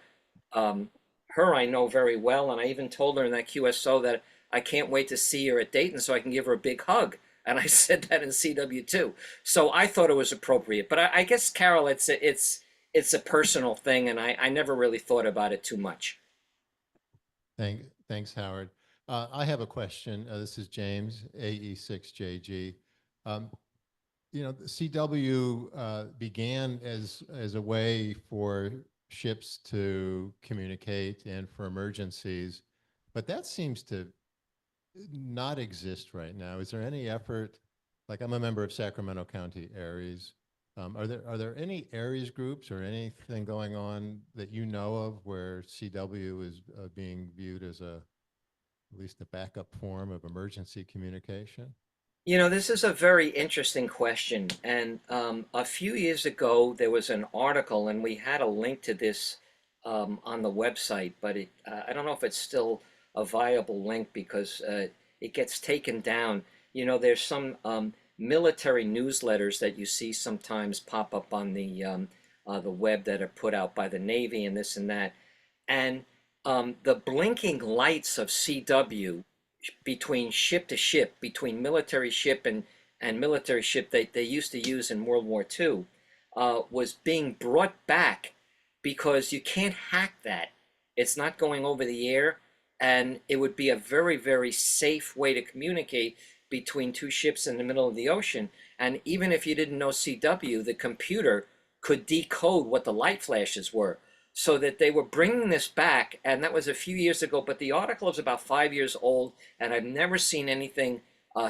her I know very well, and I even told her in that QSO that I can't wait to see her at Dayton so I can give her a big hug. And I said that in CW too. So I thought it was appropriate. But I guess, Carol, it's a personal thing, and I never really thought about it too much. Thanks, Howard. I have a question. This is James, AE6JG. You know, the CW began as a way for ships to communicate and for emergencies, but that seems to not exist right now. Is there any effort? Like, I'm a member of Sacramento County Aries. Are there any Aries groups or anything going on that you know of where CW is being viewed as at least a backup form of emergency communication? You know, this is a very interesting question. And a few years ago, there was an article, and we had a link to this on the website, but I don't know if it's still a viable link because it gets taken down. You know, there's some military newsletters that you see sometimes pop up on the web that are put out by the Navy and this and that. And the blinking lights of CW between ship to ship, between military ship and military ship they used to use in World War II, was being brought back because you can't hack that. It's not going over the air, and it would be a very, very safe way to communicate between two ships in the middle of the ocean. And even if you didn't know CW, the computer could decode what the light flashes were. So that they were bringing this back, and that was a few years ago, but the article is about 5 years old, and I've never seen anything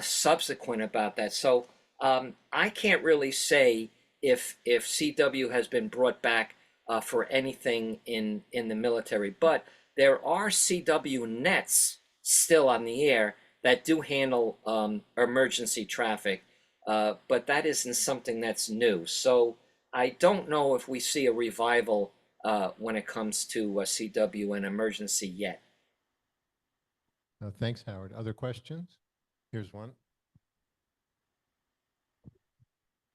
subsequent about that. So I can't really say if CW has been brought back for anything in the military, but there are CW nets still on the air that do handle emergency traffic, but that isn't something that's new. So I don't know if we see a revival when it comes to CW and emergency yet. Thanks, Howard. Other questions? Here's one.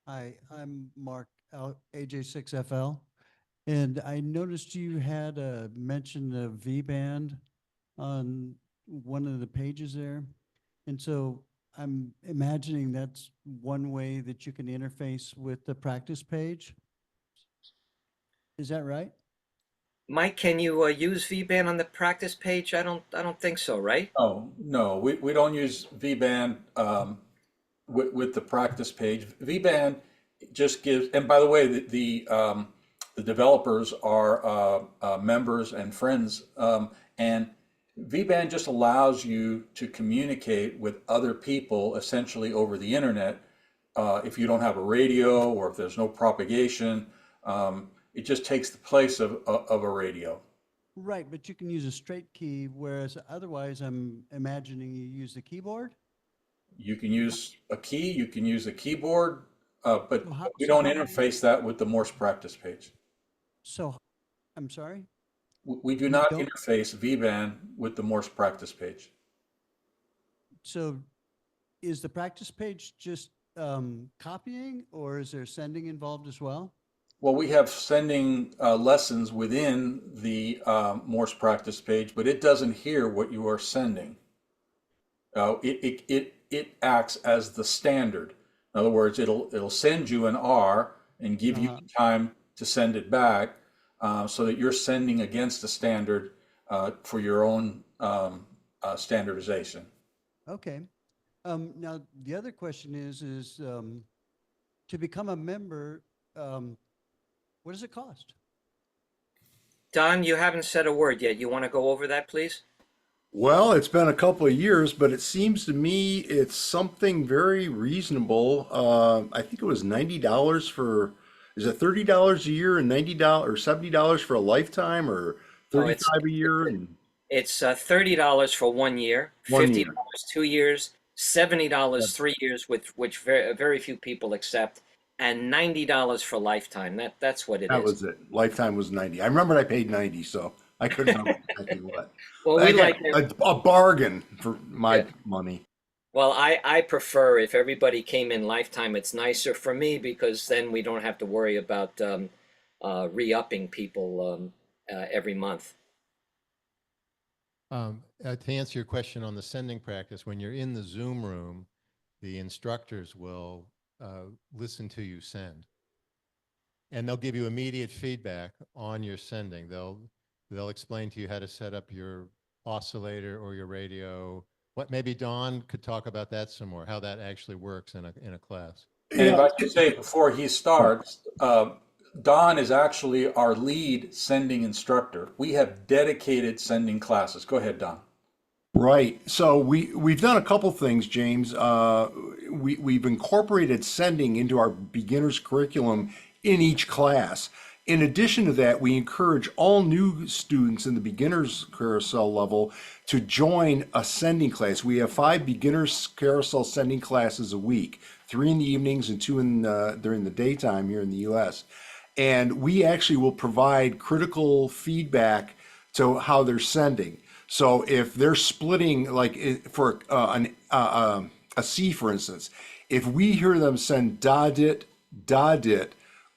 Hi, I'm Mark, AJ6FL, and I noticed you had mentioned the V-band on one of the pages there. And so I'm imagining that's one way that you can interface with the practice page. Is that right? Mike, can you use VBand on the practice page? I don't think so, right? Oh, no, we don't use VBand with the practice page. VBand just gives, and by the way, the developers are members and friends, and VBand just allows you to communicate with other people essentially over the internet. If you don't have a radio or if there's no propagation, it just takes the place of a radio. Right, but you can use a straight key, whereas otherwise I'm imagining you use the keyboard. You can use a key, you can use a keyboard, but we So don't how, interface that with the Morse practice page. so, I'm sorry? We do You not don't, interface VBand with the Morse practice page. so is the practice page just copying, or is there sending involved as well? Well, we have sending lessons within the Morse practice page, but it doesn't hear what you are sending. It acts as the standard. In other words, it'll send you an R and give you Uh-huh. time to send it back, so that you're sending against the standard for your own standardization. Okay. Now, the other question is to become a member, what does it cost? Don, you haven't said a word yet. You want to go over that, please? Well, it's been a couple of years, but it seems to me it's something very reasonable. I think it was $90 for, is it $30 a year and $90 or $70 for a lifetime, or Oh, 35 a year and it's $30 for 1 year, one $50 year? 2 years, $70 Yep. 3 years, which very few people accept, and $90 for lifetime. That's what it That is. was it. Lifetime was 90. I remember I paid 90, so I couldn't remember exactly what. Well, we Again, like it. a bargain for my Yeah. money. Well, I prefer if everybody came in lifetime. It's nicer for me because then we don't have to worry about re-upping people every month. To answer your question on the sending practice, when you're in the Zoom room, the instructors will listen to you send, and they'll give you immediate feedback on your sending. They'll explain to you how to set up your oscillator or your radio. What maybe Don could talk about that some more, how that actually works in a class. And if Yeah. I could say before he starts, Don is actually our lead sending instructor. We have dedicated sending classes. Go ahead, Don. Right. So we've done a couple things, James. We've incorporated sending into our beginners curriculum in each class. In addition to that, we encourage all new students in the beginners carousel level to join a sending class. We have 5 beginners carousel sending classes a week, 3 in the evenings and 2 during the daytime here in the U.S. And we actually will provide critical feedback to how they're sending. So if they're splitting, like for a C, for instance, if we hear them send da dit,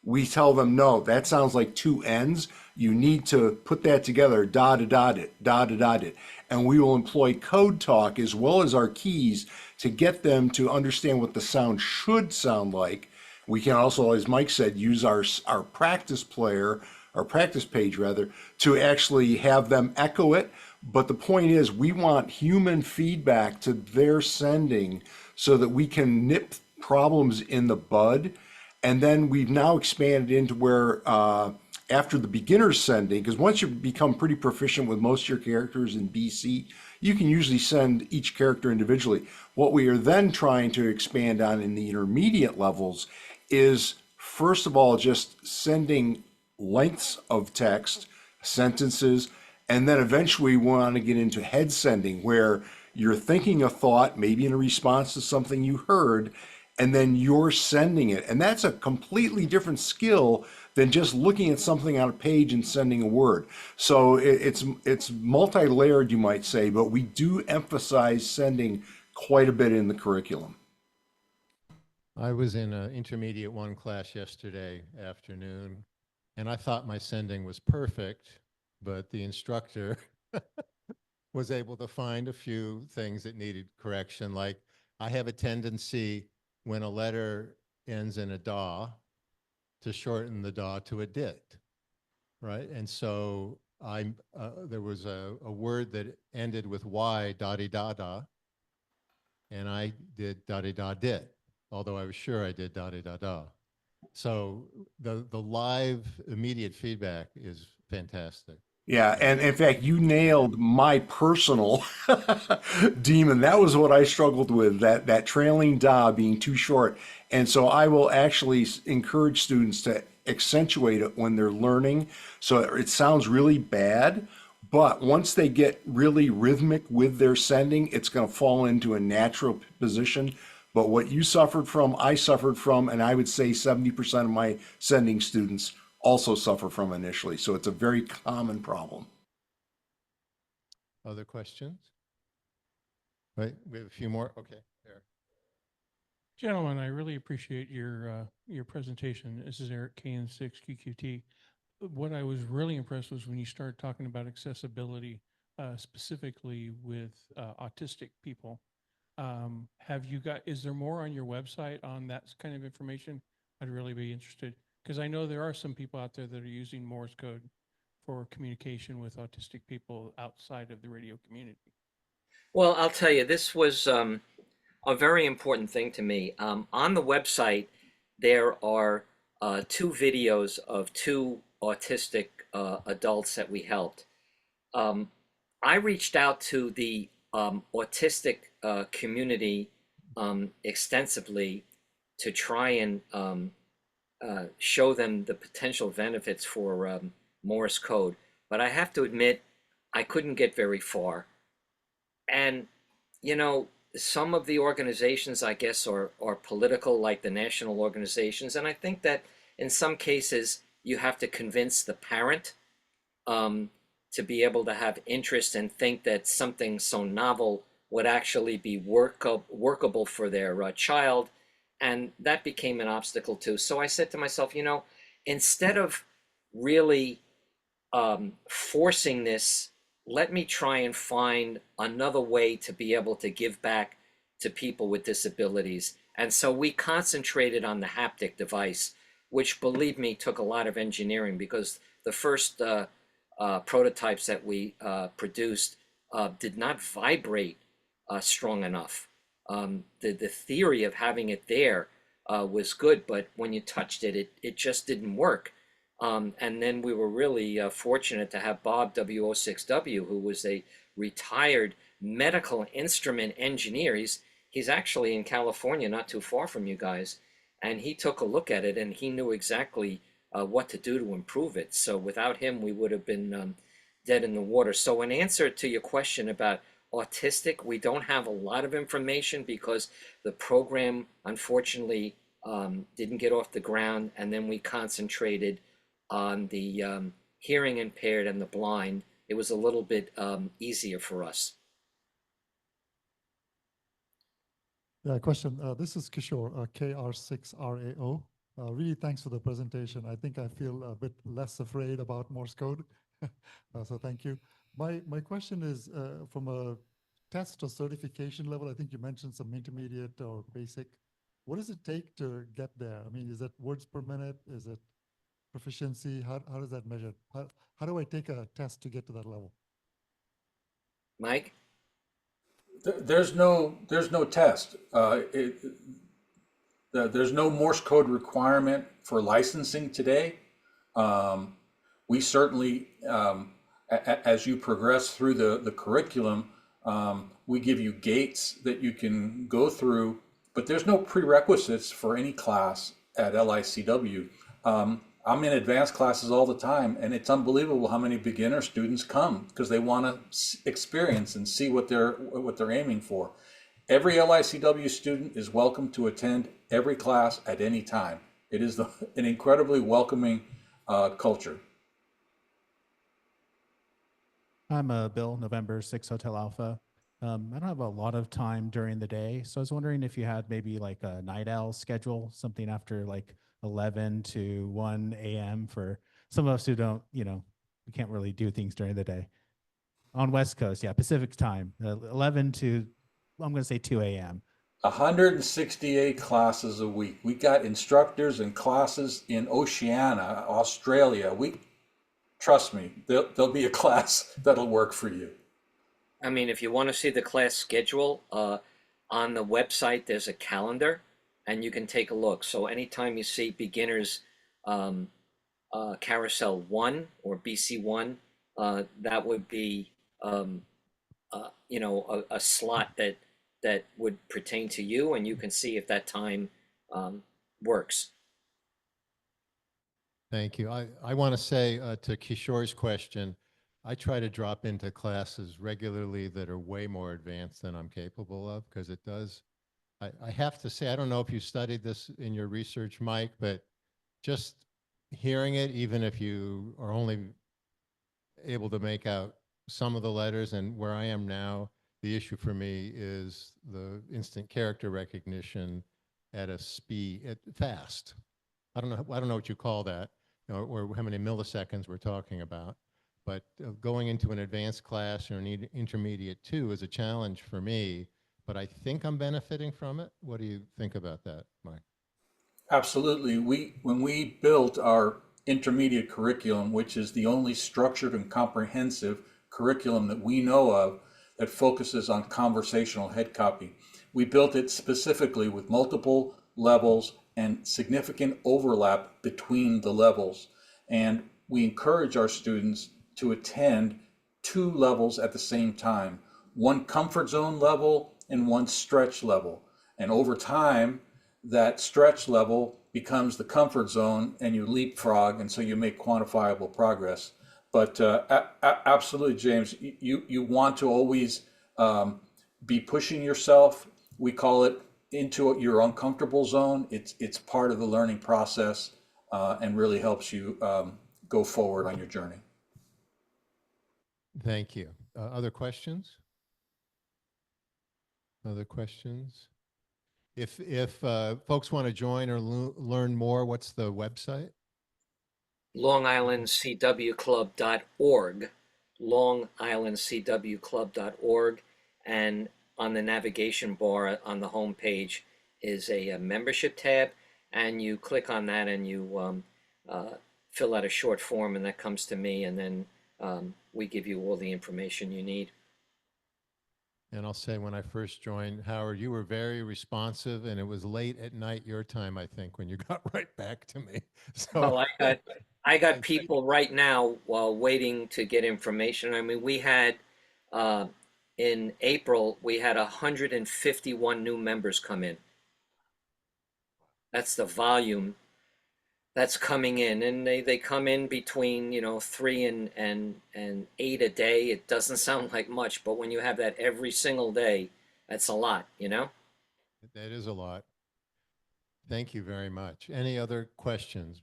we tell them, no, that sounds like 2 N's. You need to put that together, da dit. And we will employ code talk as well as our keys to get them to understand what the sound should sound like. We can also, as Mike said, use our practice player, our practice page rather, to actually have them echo it. But the point is, we want human feedback to their sending so that we can nip problems in the bud. And then we've now expanded into where after the beginner's sending, because once you become pretty proficient with most of your characters in BC, you can usually send each character individually. What we are then trying to expand on in the intermediate levels is, first of all, just sending lengths of text, sentences, and then eventually we want to get into head sending, where you're thinking a thought, maybe in a response to something you heard, and then you're sending it. And that's a completely different skill than just looking at something on a page and sending a word. So it's multi-layered, you might say, but we do emphasize sending quite a bit in the curriculum. I was in an intermediate 1 class yesterday afternoon, and I thought my sending was perfect, but the instructor was able to find a few things that needed correction. Like I have a tendency when a letter ends in a da to shorten the da to a dit, right? And so there was a word that ended with y, da-di da-da, and I did da-di da dit, although I was sure I did da-di da-da. So the live immediate feedback is fantastic. Yeah, and in fact, you nailed my personal demon. That was what I struggled with, that trailing da being too short. And so I will actually encourage students to accentuate it when they're learning. So it sounds really bad, but once they get really rhythmic with their sending, it's going to fall into a natural position. But what you suffered from, I suffered from, and I would say 70% of my sending students also suffer from initially. So it's a very common problem. Other questions? Right, we have a few more. Okay, there. Gentlemen, I really appreciate your presentation. This is Eric, KN6QQT. What I was really impressed was when you started talking about accessibility, specifically with autistic people. Is there more on your website on that kind of information? I'd really be interested because I know there are some people out there that are using Morse code for communication with autistic people outside of the radio community. Well, I'll tell you, this was a very important thing to me. On the website, there are 2 videos of 2 autistic adults that we helped. I reached out to the autistic community extensively to try and show them the potential benefits for Morse code. But I have to admit, I couldn't get very far. And, you know, some of the organizations, I guess, are political, like the national organizations. And I think that in some cases, you have to convince the parent to be able to have interest and think that something so novel would actually be workable for their child. And that became an obstacle too. So I said to myself, you know, instead of really forcing this, let me try and find another way to be able to give back to people with disabilities. And so we concentrated on the haptic device, which, believe me, took a lot of engineering because the first prototypes that we produced did not vibrate strong enough. The theory of having it there was good, but when you touched it, it just didn't work. And then we were really fortunate to have Bob W06W, who was a retired medical instrument engineer. He's actually in California, not too far from you guys. And he took a look at it and he knew exactly what to do to improve it. So without him, we would have been dead in the water. So in answer to your question about autistic, we don't have a lot of information because the program, unfortunately, didn't get off the ground. And then we concentrated on the hearing impaired and the blind. It was a little bit easier for us. Yeah, question. This is Kishore, KR6RAO. Really, thanks for the presentation. I think I feel a bit less afraid about Morse code. So thank you. My question is from a test or certification level, I think you mentioned some intermediate or basic. What does it take to get there? I mean, is it words per minute? Is it proficiency? How does that measure? How do I take a test to get to that level? Mike? There's no test. There's no Morse code requirement for licensing today. We certainly, as you progress through the curriculum, we give you gates that you can go through, but there's no prerequisites for any class at LICW. I'm in advanced classes all the time, and it's unbelievable how many beginner students come because they want to experience and see what they're aiming for. Every LICW student is welcome to attend every class at any time. It is an incredibly welcoming culture. I'm Bill, November 6 Hotel Alpha. I don't have a lot of time during the day, so I was wondering if you had maybe like a night owl schedule, something after like 11 to 1 a.m. for some of us who don't, we can't really do things during the day. On West Coast, yeah, Pacific time, 11 to, I'm going to say 2 a.m. 168 classes a week. We got instructors and classes in Oceania, Australia. Trust me, there'll be a class that'll work for you. I mean, if you want to see the class schedule, on the website, there's a calendar and you can take a look. So anytime you see beginners carousel 1 or BC1, that would be, a slot that would pertain to you, and you can see if that time works. Thank you. I want to say to Kishore's question, I try to drop into classes regularly that are way more advanced than I'm capable of, because it does. I have to say, I don't know if you studied this in your research, Mike, but just hearing it, even if you are only able to make out some of the letters, and where I am now, the issue for me is the instant character recognition at a speed, fast. I don't know what you call that, or how many milliseconds we're talking about. But going into an advanced class or an intermediate 2 is a challenge for me, but I think I'm benefiting from it. What do you think about that, Mike? Absolutely. When we built our intermediate curriculum, which is the only structured and comprehensive curriculum that we know of that focuses on conversational head copy, we built it specifically with multiple levels and significant overlap between the levels. And we encourage our students to attend 2 levels at the same time, one comfort zone level and one stretch level. And over time, that stretch level becomes the comfort zone and you leapfrog, and so you make quantifiable progress. But absolutely, James, you want to always be pushing yourself. We call it into your uncomfortable zone. It's part of the learning process and really helps you go forward on your journey. Thank you. Other questions? Other questions? If folks want to join or learn more, what's the website? LongIslandCWClub.org, LongIslandCWClub.org, and on the navigation bar on the home page is a membership tab, and you click on that and you fill out a short form, and that comes to me, and then we give you all the information you need. And I'll say, when I first joined, Howard, you were very responsive, and it was late at night your time, I think, when you got right back to me. So Well, I got people right now while waiting to get information. I mean, we had in April, we had 151 new members come in. That's the volume that's coming in, and they come in between 3 and 8 a day. It doesn't sound like much, but when you have that every single day, that's a lot. that is a lot. Thank you very much. Any other questions?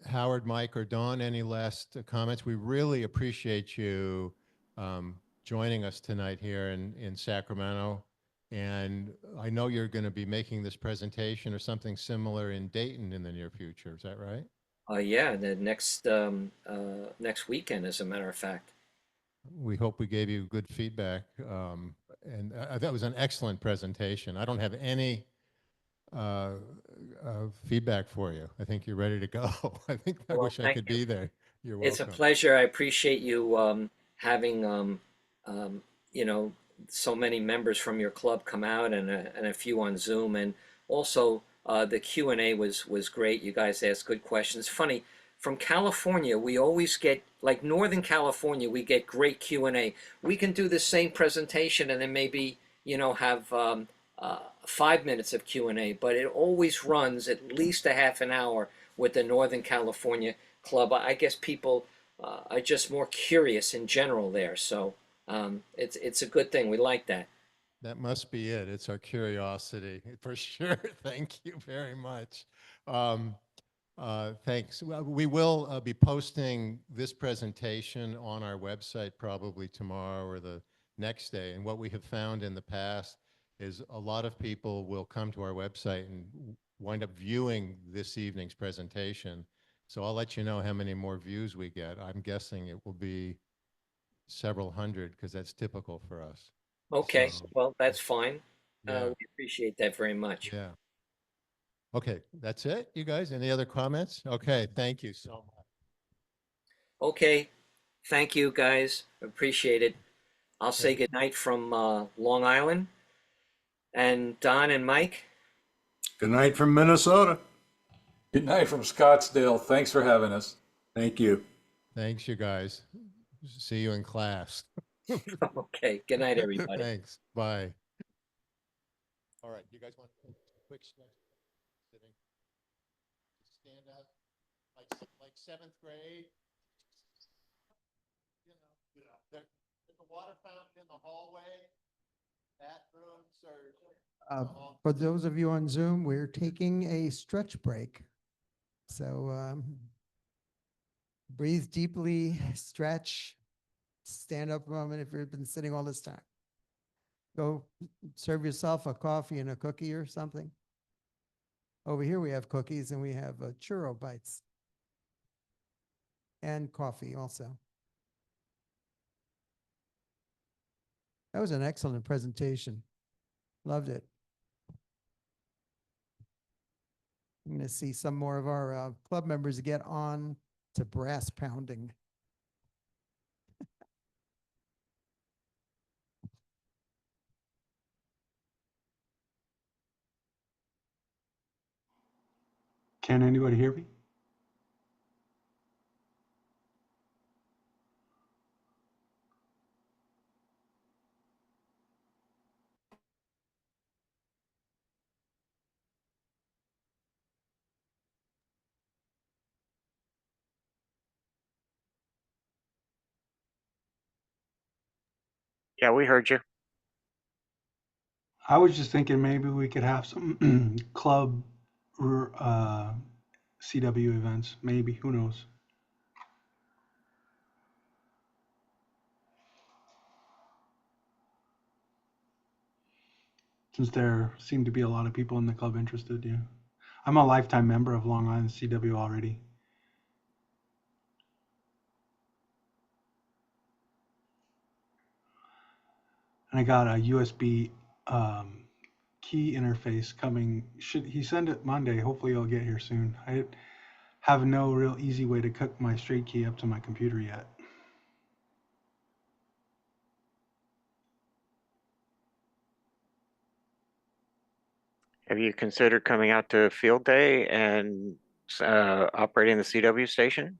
Howard, Mike, or Dawn, any last comments? We really appreciate you joining us tonight here in Sacramento. And I know you're going to be making this presentation or something similar in Dayton in the near future. Is that right? Yeah, the next weekend, as a matter of fact. We hope we gave you good feedback. And that was an excellent presentation. I don't have any feedback for you. I think you're ready to go. I wish I could be there. You're welcome. It's a pleasure. I appreciate you having so many members from your club come out, and a few on Zoom, and also the Q&A was great. You guys asked good questions. Funny, from California, we always get, like Northern California, we get great Q&A. We can do the same presentation and then maybe have 5 minutes of Q&A, but it always runs at least a half an hour with the Northern California club. I guess people are just more curious in general there, so it's a good thing. We like that. That must be it. It's our curiosity, for sure. Thank you very much. Thanks. Well, we will be posting this presentation on our website probably tomorrow or the next day. And what we have found in the past is a lot of people will come to our website and wind up viewing this evening's presentation. So I'll let you know how many more views we get. I'm guessing it will be several hundred because that's typical for us. Okay, So, well, that's fine. yeah. We appreciate that very much. Yeah. Okay, that's it, you guys? Any other comments? Okay, thank you so much. Okay, thank you, guys. Appreciate it. I'll say Okay. goodnight from Long Island. And Don and Mike, Good night from Minnesota. Good night from Scottsdale. Thanks for having us. Thank you. Thanks, you guys. See you in class. okay, good night, everybody. Thanks. Bye. All right, you guys want a quick stretch? Sitting. Stand up like seventh grade. You know, there's a water fountain in the hallway. Bathrooms are. For those of you on Zoom, we're taking a stretch break. So breathe deeply, stretch, stand up a moment if you've been sitting all this time. Go serve yourself a coffee and a cookie or something. Over here we have cookies and we have churro bites. And coffee also. That was an excellent presentation. Loved it. I'm going to see some more of our club members get on to brass pounding. Can anybody hear me? Yeah, we heard you. I was just thinking maybe we could have some club CW events. Maybe, who knows? Since there seem to be a lot of people in the club interested, yeah. I'm a lifetime member of Long Island CW already. And I got a USB key interface coming. Should he send it Monday? Hopefully it'll get here soon. I have no real easy way to cook my straight key up to my computer yet. Have you considered coming out to Field Day and operating the CW station?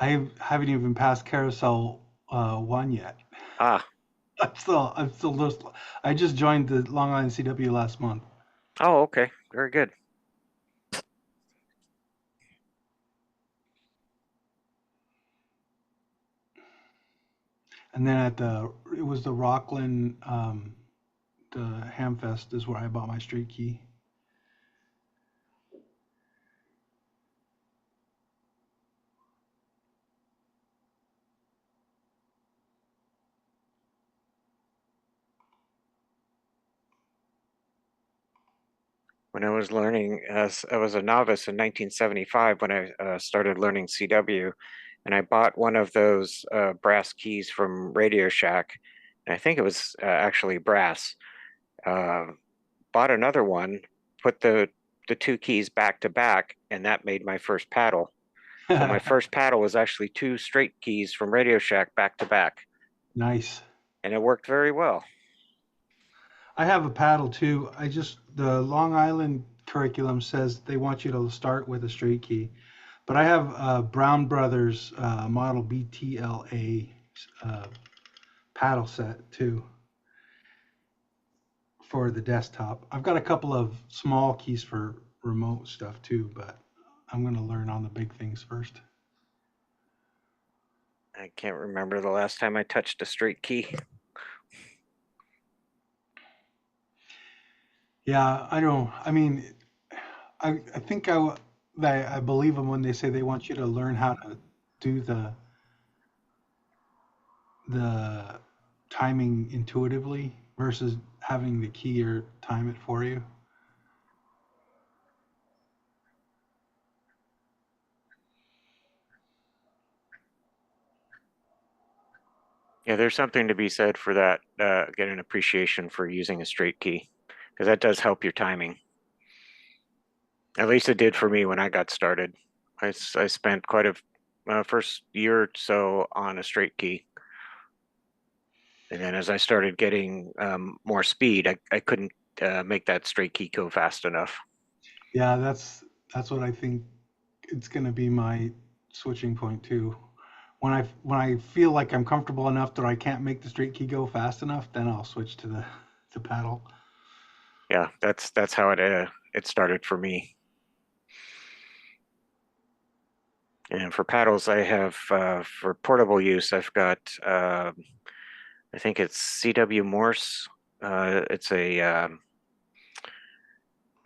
I haven't even passed Carousel 1 yet. Ah. I'm still I just joined the Long Island CW last month. Oh, okay. Very good. And then it was the Rockland, the Hamfest is where I bought my straight key. When I was learning, as I was a novice in 1975 when I started learning CW, and I bought one of those brass keys from Radio Shack, and I think it was actually brass. Bought another one, put the two keys back to back, and that made my first paddle. So my first paddle was actually two straight keys from Radio Shack back to back. Nice. And it worked very well. I have a paddle too. The Long Island curriculum says they want you to start with a straight key. But I have Brown Brothers model BTLA paddle set too for the desktop. I've got a couple of small keys for remote stuff too, but I'm going to learn on the big things first. I can't remember the last time I touched a straight key. Yeah, I mean, I think I believe them when they say they want you to learn how to do the timing intuitively versus having the keyer time it for you. Yeah, there's something to be said for that, get an appreciation for using a straight key, because that does help your timing. At least it did for me when I got started. I spent quite a first year or so on a straight key. And then as I started getting more speed, I couldn't make that straight key go fast enough. Yeah, that's what I think it's going to be my switching point too. When I feel like I'm comfortable enough that I can't make the straight key go fast enough, then I'll switch to the paddle. Yeah, that's how it started for me. And for paddles, I have for portable use, I've got I think it's CW Morse. It's a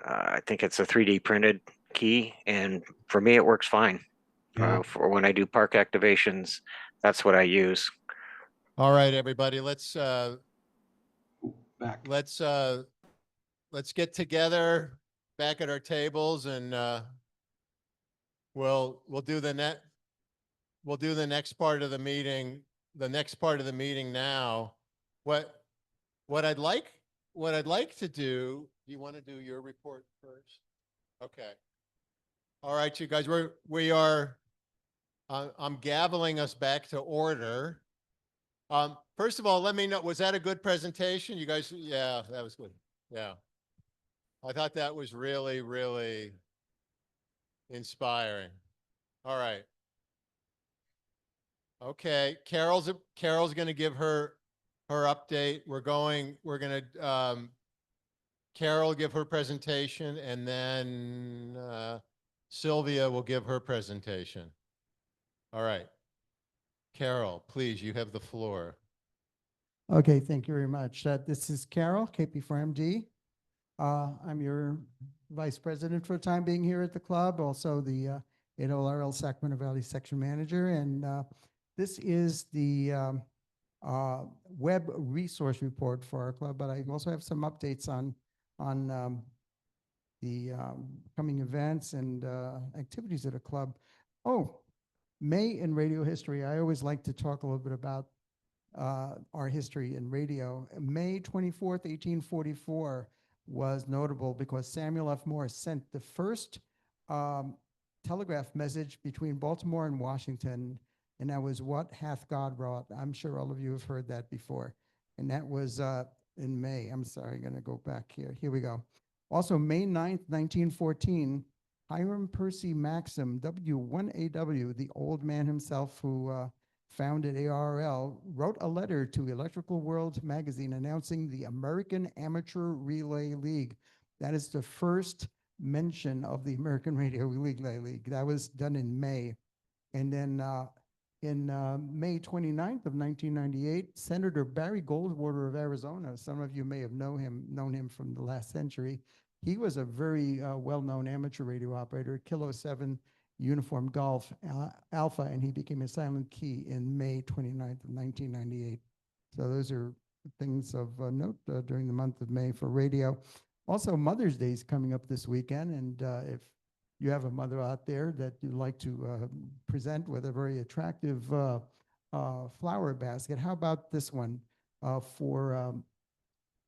I think it's a 3D printed key, and for me, it works fine. Yeah. For when I do park activations, that's what I use. All right, everybody, let's Back. let's get together back at our tables, and we'll do the next part of the meeting. The next part of the meeting now. What I'd like to do. Do you want to do your report first? Okay. All right, you guys. We are. I'm gaveling us back to order. First of all, let me know, was that a good presentation? You guys, yeah, that was good. Yeah. I thought that was really, really inspiring. All right. Okay. Carol's going to give her update. We're going to, Carol give her presentation, and then Sylvia will give her presentation. All right. Carol, please, you have the floor. Okay, thank you very much. This is Carol, KP4MD. I'm your vice president for the time being here at the club, also the AORL Sacramento Valley section manager. And this is the web resource report for our club, but I also have some updates on the coming events and activities at a club. Oh, May in radio history. I always like to talk a little bit about our history in radio. May 24th, 1844 was notable because Samuel F. Morse sent the first telegraph message between Baltimore and Washington, and that was "What hath God wrought?" I'm sure all of you have heard that before. And that was in May. I'm sorry, I'm going to go back here. Here we go. Also, May 9th, 1914, Hiram Percy Maxim, W1AW, the old man himself who founded ARL, wrote a letter to Electrical World magazine announcing the American Amateur Relay League. That is the first mention of the American Radio Relay League. That was done in May. And then in May 29th of 1998, Senator Barry Goldwater of Arizona, some of you may have known him from the last century. He was a very well-known amateur radio operator, Kilo 7 Uniform Golf Alpha, and he became a silent key in May 29th of 1998. So those are things of note during the month of May for radio. Also, Mother's Day is coming up this weekend, and if you have a mother out there that you'd like to present with a very attractive flower basket, how about this one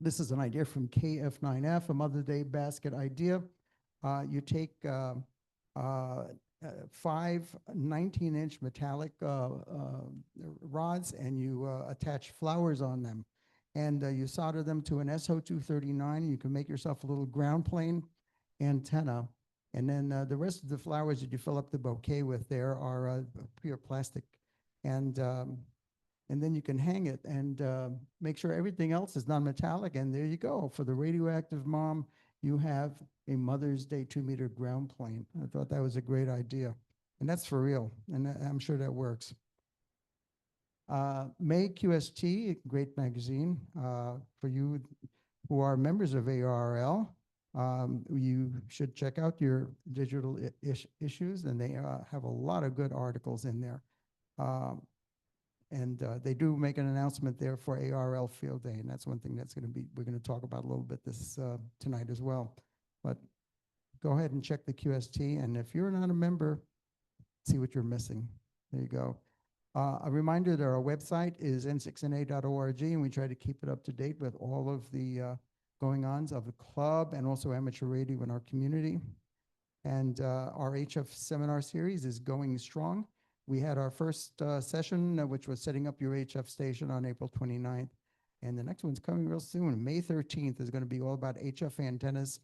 this is an idea from KF9F, a Mother's Day basket idea. You take 5 19-inch metallic rods, and you attach flowers on them. And you solder them to an SO239, and you can make yourself a little ground plane antenna. And then the rest of the flowers that you fill up the bouquet with there are pure plastic. And then you can hang it and make sure everything else is non-metallic. And there you go. For the radioactive mom, you have a Mother's Day 2-meter ground plane. I thought that was a great idea. And that's for real. And I'm sure that works. May QST, great magazine. For you who are members of ARL, you should check out your digital issues. And they have a lot of good articles in there. And they do make an announcement there for ARL Field Day, and that's one thing that's we're going to talk about a little bit this tonight as well. But go ahead and check the QST, and if you're not a member, see what you're missing. There you go. A reminder that our website is n6na.org, and we try to keep it up to date with all of the going-ons of the club and also amateur radio in our community. And our HF seminar series is going strong. We had our first session, which was setting up your HF station on April 29th. And the next one's coming real soon. May 13th is going to be all about HF antennas.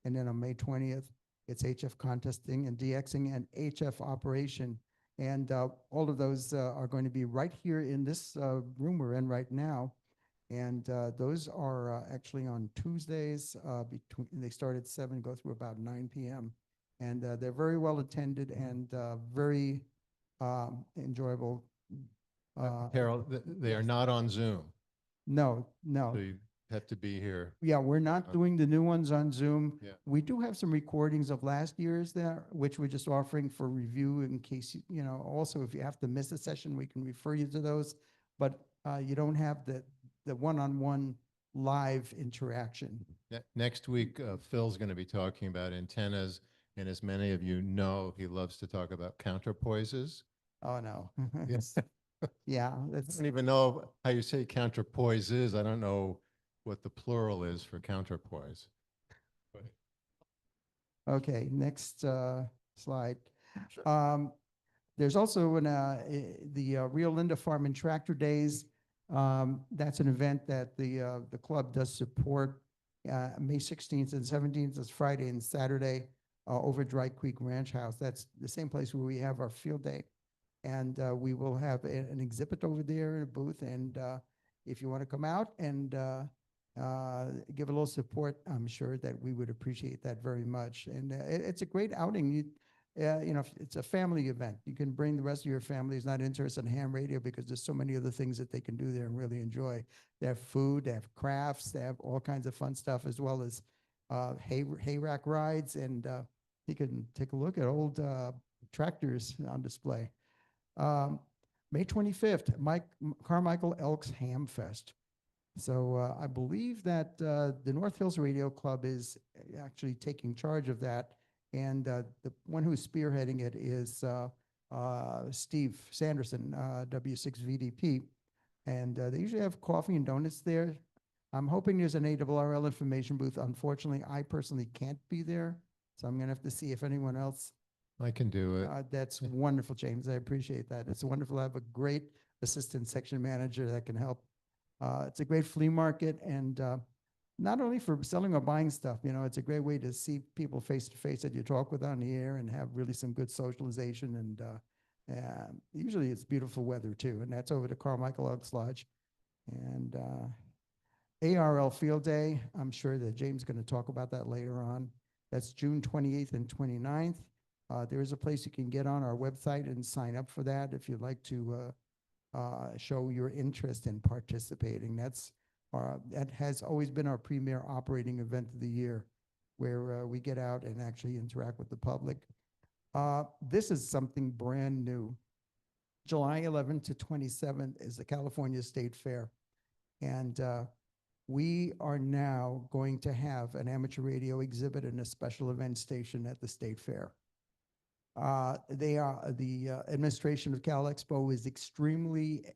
And then on May 20th, it's HF contesting and DXing and HF operation. And all of those are going to be right here in this room we're in right now. And those are actually on Tuesdays. They start at 7, go through about 9 p.m. And they're very well attended and very enjoyable. Carol, they are not on Zoom. No, no. So you have to be here. Yeah, we're not doing the new ones on Zoom. Yeah. We do have some recordings of last year's there, which we're just offering for review in case, you know, also if you have to miss a session, we can refer you to those. But you don't have the one-on-one live interaction. Next week, Phil's going to be talking about antennas. And as many of you know, he loves to talk about counterpoises. Oh, no. Yes. Yeah. I don't even know how you say counterpoises. I don't know what the plural is for counterpoise. Okay, next slide. There's also the Rio Linda Farm and Tractor Days. That's an event that the club does support. May 16th and 17th is Friday and Saturday over Dry Creek Ranch House. That's the same place where we have our field day. And we will have an exhibit over there in a booth. And if you want to come out and give a little support, I'm sure that we would appreciate that very much. And it's a great outing. You know, it's a family event. You can bring the rest of your family who's not interested in ham radio because there's so many other things that they can do there and really enjoy. They have food, they have crafts, they have all kinds of fun stuff, as well as hay rack rides. And you can take a look at old tractors on display. May 25th, Carmichael Elks Ham Fest. So I believe that the North Hills Radio Club is actually taking charge of that. And the one who's spearheading it is Steve Sanderson, W6VDP. And they usually have coffee and donuts there. I'm hoping there's an ARRL information booth. Unfortunately, I personally can't be there. So I'm going to have to see if anyone else. I can do it. That's wonderful, James. I appreciate that. It's wonderful to have a great assistant section manager that can help. It's a great flea market, and not only for selling or buying stuff, you know, it's a great way to see people face to face that you talk with on the air and have really some good socialization. And usually it's beautiful weather too. And that's over to Carmichael Elks Lodge. And ARRL Field Day, I'm sure that James is going to talk about that later on. That's June 28th and 29th. There is a place you can get on our website and sign up for that if you'd like to show your interest in participating. That has always been our premier operating event of the year, where we get out and actually interact with the public. This is something brand new. July 11th to 27th is the California State Fair. And we are now going to have an amateur radio exhibit and a special event station at the State Fair. The administration of Cal Expo is extremely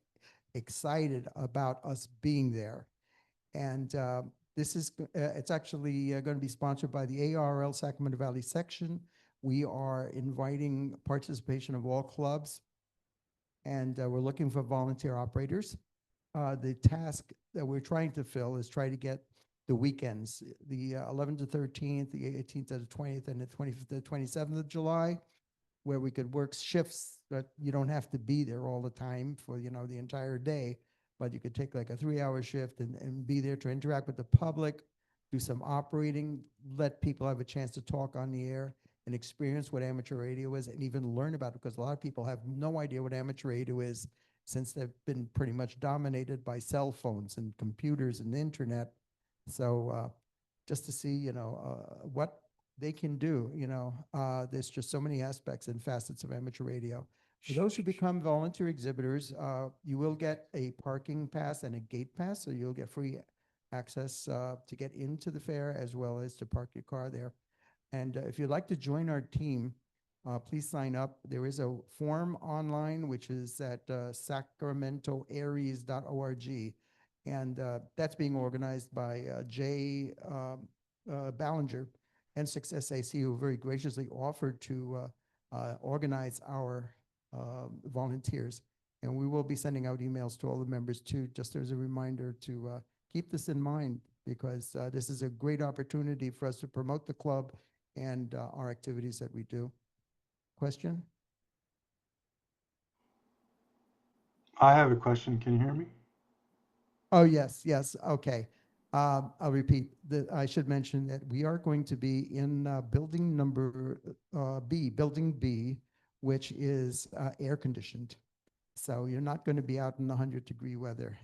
excited about us being there. And it's actually going to be sponsored by the ARRL Sacramento Valley section. We are inviting participation of all clubs, and we're looking for volunteer operators. The task that we're trying to fill is try to get the weekends, the 11th to 13th, the 18th to the 20th, and the 25th to the 27th of July, where we could work shifts that you don't have to be there all the time for, you know, the entire day, but you could take like a 3-hour shift and be there to interact with the public, do some operating, let people have a chance to talk on the air and experience what amateur radio is and even learn about it, because a lot of people have no idea what amateur radio is since they've been pretty much dominated by cell phones and computers and the internet. So just to see, you know, what they can do, you know, there's just so many aspects and facets of amateur radio. For those who become volunteer exhibitors, you will get a parking pass and a gate pass, so you'll get free access to get into the fair as well as to park your car there. And if you'd like to join our team, please sign up. There is a form online, which is at sacramentoaries.org. And that's being organized by Jay Ballinger and Success AC, who very graciously offered to organize our volunteers. And we will be sending out emails to all the members too, just as a reminder to keep this in mind, because this is a great opportunity for us to promote the club and our activities that we do. Question? I have a question. Can you hear me? Oh, yes, yes, okay. I'll repeat that. I should mention that we are going to be in building number building B, which is air conditioned. So you're not going to be out in the 100-degree weather.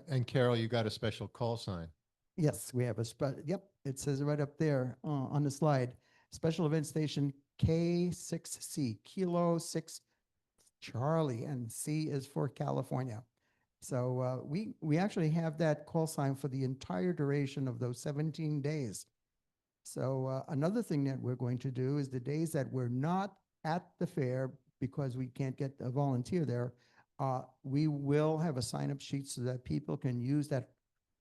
And Carol, you got a special call sign. Yes, we have a yep, it says right up there on the slide. Special event station K6C, Kilo 6 Charlie, and C is for California. So we actually have that call sign for the entire duration of those 17 days. So another thing that we're going to do is the days that we're not at the fair because we can't get a volunteer there, we will have a sign-up sheet so that people can use that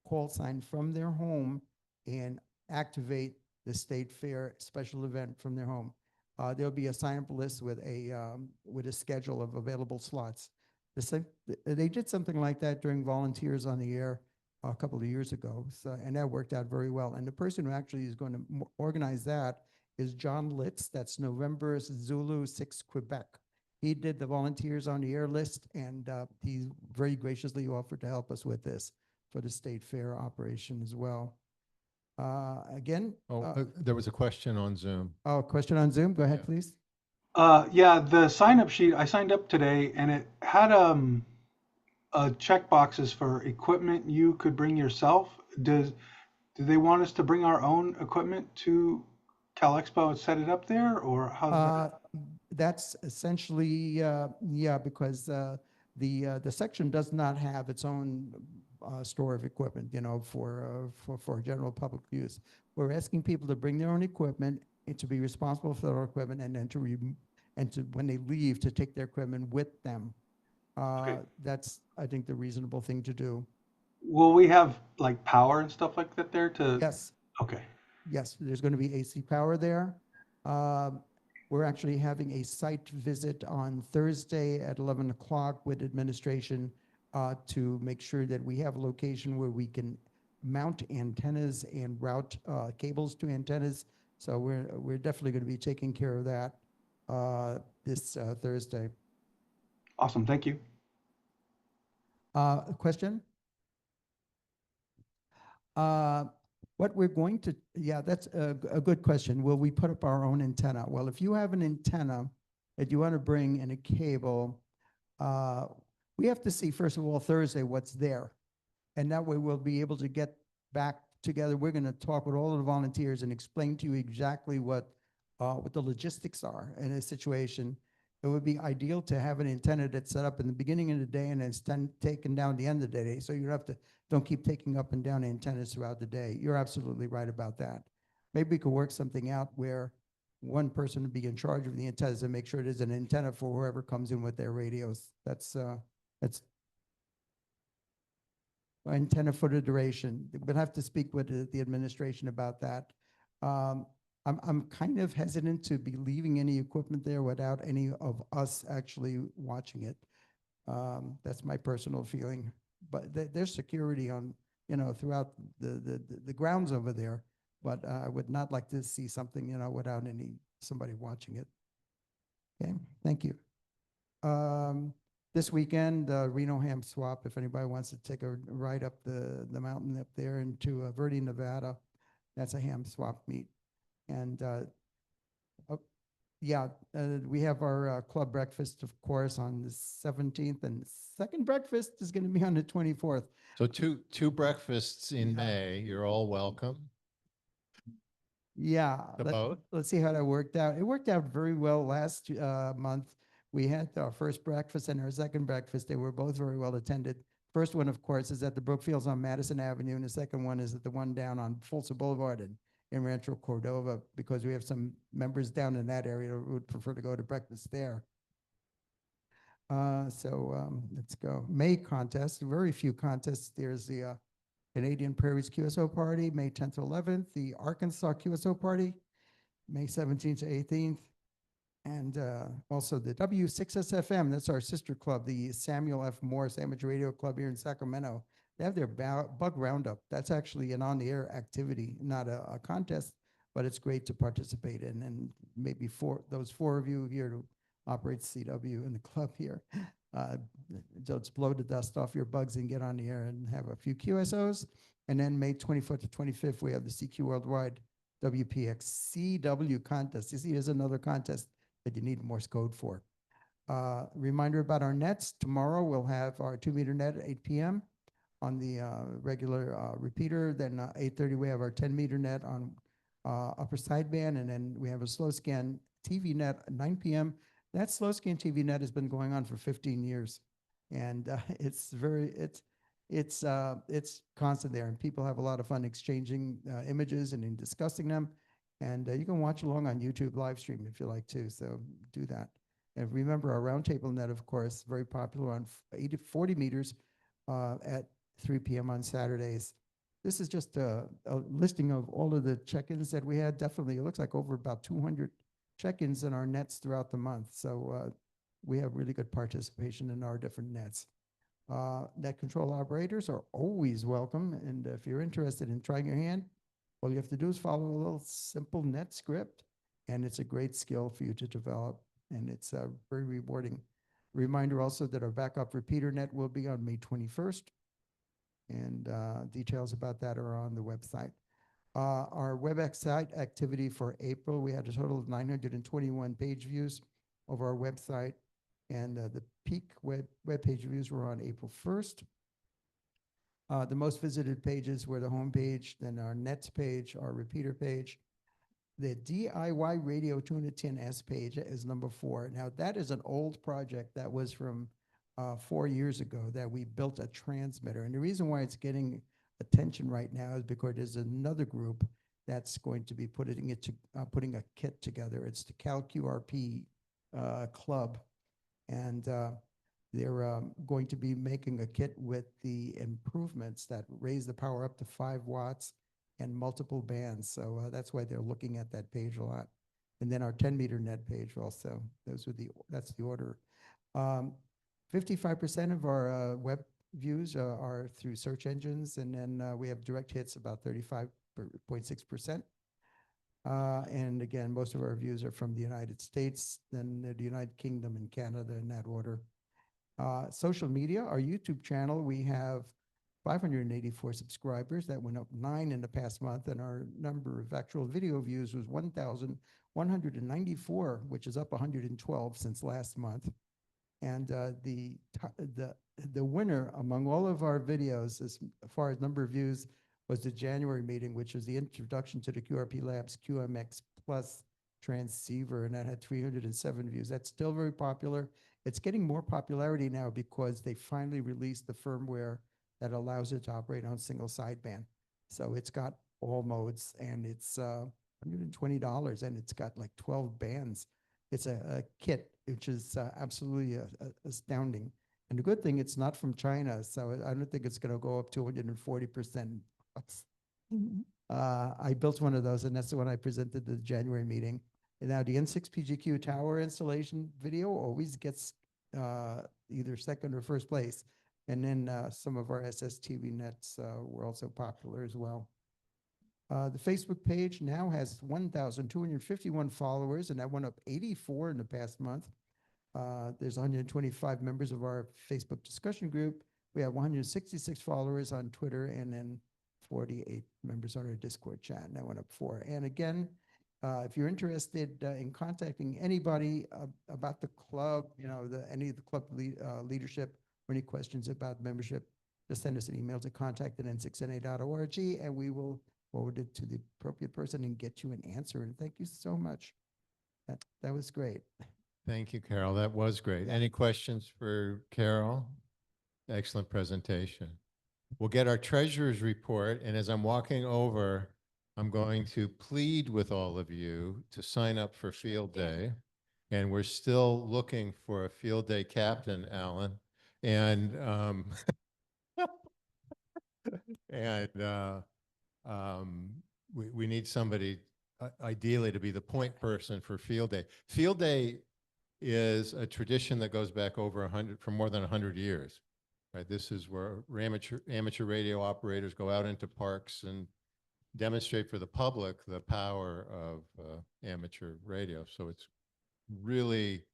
call sign from their home and activate the state fair special event from their home. There'll be a sign-up list with a schedule of available slots. They did something like that during Volunteers on the Air a couple of years ago, and that worked out very well. And the person who actually is going to organize that is John Litz. That's November Zulu 6 Quebec. He did the Volunteers on the Air list, and he very graciously offered to help us with this for the state fair operation as well. Again, there was a question on Zoom. oh, question on Zoom. Go ahead, please. Yeah, the sign-up sheet, I signed up today, and it had check boxes for equipment you could bring yourself. Do they want us to bring our own equipment to Cal Expo and set it up there, or how's that? That's essentially, yeah, because the section does not have its own store of equipment, you know, for general public use. We're asking people to bring their own equipment and to be responsible for their equipment, and then to when they leave, to take their equipment with them. That's, I think, the reasonable thing to do. Will we have like power and stuff like that there to? Yes. Okay. Yes, there's going to be AC power there. We're actually having a site visit on Thursday at 11 o'clock with administration to make sure that we have a location where we can mount antennas and route cables to antennas. So we're definitely going to be taking care of that this Thursday. Awesome, thank you. Question? What we're going to, yeah, that's a good question. Will we put up our own antenna? Well, if you have an antenna that you want to bring in a cable, we have to see, first of all, Thursday, what's there. And that way we'll be able to get back together. We're going to talk with all of the volunteers and explain to you exactly what the logistics are in a situation. It would be ideal to have an antenna that's set up in the beginning of the day and then taken down at the end of the day, so you don't keep taking up and down antennas throughout the day. You're absolutely right about that. Maybe we could work something out where one person would be in charge of the antennas and make sure there's an antenna for whoever comes in with their radios. That's antenna for the duration. We'll have to speak with the administration about that. I'm kind of hesitant to be leaving any equipment there without any of us actually watching it. That's my personal feeling. But there's security on, you know, throughout the grounds over there. But I would not like to see something, you know, without somebody watching it. Okay, thank you. This weekend, Reno Ham Swap, if anybody wants to take a ride up the mountain up there into Verde, Nevada, that's a ham swap meet. And yeah, we have our club breakfast, of course, on the 17th, and second breakfast is going to be on the 24th. So two breakfasts in May. You're all welcome. Yeah, Let's see how that worked out. It worked out very well last month. We had our first breakfast and our second breakfast. They were both very well attended. First one, of course, is at the Brookfields on Madison Avenue, and the second one is at the one down on Folsom Boulevard in Rancho Cordova, because we have some members down in that area who would prefer to go to breakfast there. Let's go. May contest, very few contests. There's the Canadian Prairies QSO Party, May 10th to 11th, the Arkansas QSO Party, May 17th to 18th, and also the W6SFM, that's our sister club, the Samuel F. Morse Amateur Radio Club here in Sacramento. They have their bug roundup. That's actually an on-the-air activity, not a contest, but it's great to participate in. And maybe those four of you here who operate CW in the club here, just blow the dust off your bugs and get on the air and have a few QSOs. And then May 24th to 25th, we have the CQ Worldwide WPX CW contest. You see, there's another contest that you need Morse code for. Reminder about our nets. Tomorrow we'll have our 2-meter net at 8 p.m. on the regular repeater. Then 8:30 we have our 10-meter net on upper sideband, and then we have a slow scan TV net at 9 p.m. That slow scan TV net has been going on for 15 years, and it's constant there, and people have a lot of fun exchanging images and in discussing them. And you can watch along on YouTube live stream if you like to, so do that. And remember our roundtable net, of course, very popular on 40 meters at 3 p.m. on Saturdays. This is just a listing of all of the check-ins that we had. Definitely, it looks like over about 200 check-ins in our nets throughout the month. So we have really good participation in our different nets. Net control operators are always welcome. And if you're interested in trying your hand, all you have to do is follow a little simple net script, and it's a great skill for you to develop, and it's very rewarding. Reminder also that our backup repeater net will be on May 21st, and details about that are on the website. Our WebEx site activity for April, we had a total of 921 page views of our website, and the peak web page views were on April 1st. The most visited pages were the home page, then our nets page, our repeater page. The DIY Radio 210S page is number 4. Now that is an old project that was from 4 years ago that we built a transmitter. And the reason why it's getting attention right now is because there's another group that's going to be putting a kit together. It's the CalQRP club. And they're going to be making a kit with the improvements that raise the power up to 5 watts and multiple bands. So that's why they're looking at that page a lot. And then our 10-meter net page also. That's the order. 55% of our web views are through search engines, and then we have direct hits about 35.6%. And again, most of our views are from the United States, then the United Kingdom and Canada in that order. Social media, our YouTube channel, we have 584 subscribers. That went up 9 in the past month, and our number of actual video views was 1,194, which is up 112 since last month. And the winner among all of our videos, as far as number of views, was the January meeting, which was the introduction to the QRP Labs QMX Plus transceiver, and that had 307 views. That's still very popular. It's getting more popularity now because they finally released the firmware that allows it to operate on single sideband. So it's got all modes, and it's $120, and it's got like 12 bands. It's a kit, which is absolutely astounding. And the good thing, it's not from China, so I don't think it's going to go up 240%. I built one of those, and that's the one I presented at the January meeting. And now the N6PGQ tower installation video always gets either second or first place. And then some of our SSTV nets were also popular as well. The Facebook page now has 1,251 followers, and that went up 84 in the past month. There's 125 members of our Facebook discussion group. We have 166 followers on Twitter, and then 48 members on our Discord chat, and that went up 4. And again, if you're interested in contacting anybody about the club, any of the club leadership, or any questions about membership, just send us an email to contact@n6na.org, and we will forward it to the appropriate person and get you an answer. And thank you so much. That was great. Thank you, Carol. That was great. Any questions for Carol? Excellent presentation. We'll get our treasurer's report, and as I'm walking over, I'm going to plead with all of you to sign up for field day. And we're still looking for a field day captain, Alan. And and we need somebody ideally to be the point person for field day. Field day is a tradition that goes back over 100, for more than 100 years. Right, this is where amateur radio operators go out into parks and demonstrate for the public the power of amateur radio. So it's really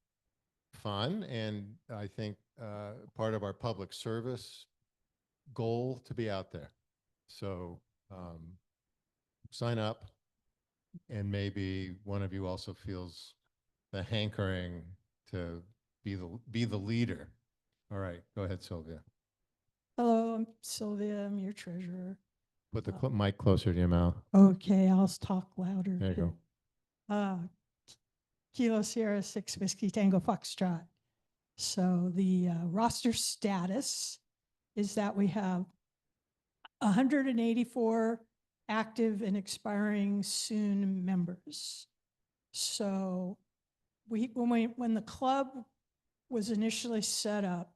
fun, and I think part of our public service goal to be out there. So sign up, and maybe one of you also feels the hankering to be the leader. All right, go ahead, Sylvia. Hello, I'm Sylvia. I'm your treasurer. Put the mic closer to your mouth. Okay, I'll talk louder. There you go. Kilo Sierra 6 Whiskey Tango Foxtrot. So the roster status is that we have 184 active and expiring soon members. So when the club was initially set up,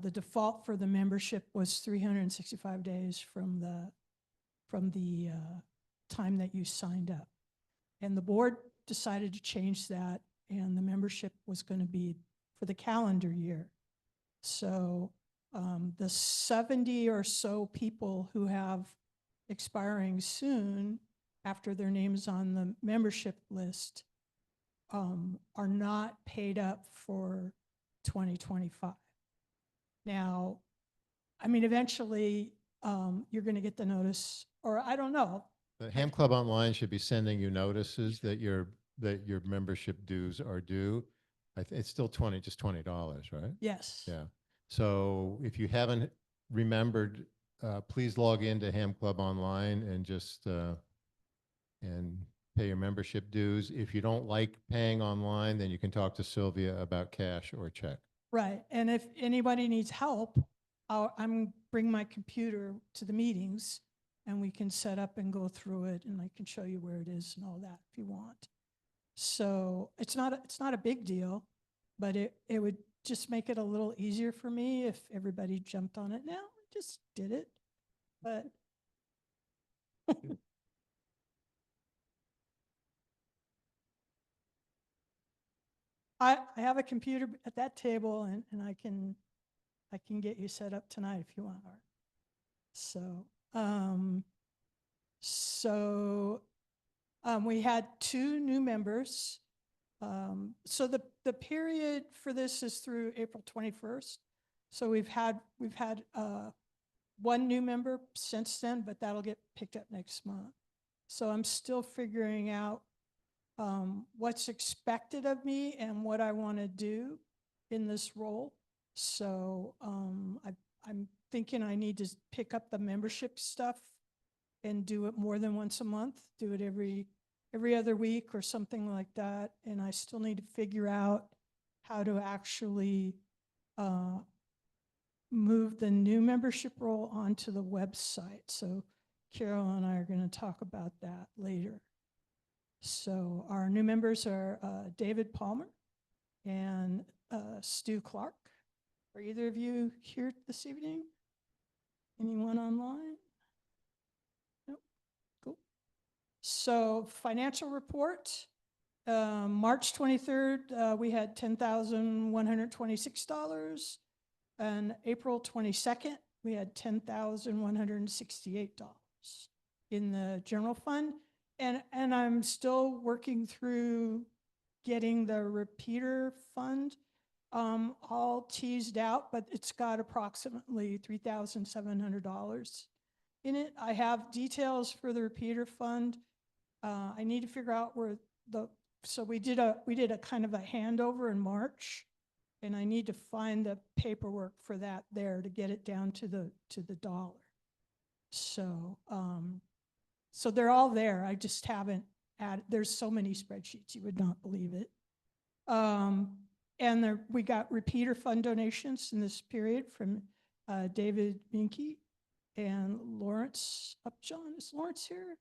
the default for the membership was 365 days from the time that you signed up. And the board decided to change that, and the membership was going to be for the calendar year. So the 70 or so people who have expiring soon after their names on the membership list are not paid up for 2025. Now, I mean, eventually you're going to get the notice, or I don't know. The Ham Club Online should be sending you notices that your membership dues are due. It's still just $20, right? Yes. Yeah. So if you haven't remembered, please log into Ham Club Online and just and pay your membership dues. If you don't like paying online, then you can talk to Sylvia about cash or check. Right. And if anybody needs help, I'm bring my computer to the meetings, and we can set up and go through it, and I can show you where it is and all that if you want. So it's not a big deal, but it would just make it a little easier for me if everybody jumped on it now. I just did it, but I have a computer at that table, and I can get you set up tonight if you want, Art. So we had 2 new members. So the period for this is through April 21st. So we've had 1 new member since then, but that'll get picked up next month. So I'm still figuring out what's expected of me and what I want to do in this role. So I'm thinking I need to pick up the membership stuff and do it more than once a month, do it every other week or something like that. And I still need to figure out how to actually move the new membership role onto the website. So Carol and I are going to talk about that later. So our new members are David Palmer and Stu Clark. Are either of you here this evening? Anyone online? Nope. Cool. So financial report, March 23rd, we had $10,126. And April 22nd, we had $10,168 in the general fund. And I'm still working through getting the repeater fund all teased out, but it's got approximately $3,700 in it. I have details for the repeater fund. I need to figure out where so we did a kind of a handover in March, and I need to find the paperwork for that there to get it down to the dollar. So so they're all there. I just haven't added. There's so many spreadsheets, you would not believe it. And we got repeater fund donations in this period from David Minke and Lawrence Upjohn. Is Lawrence here?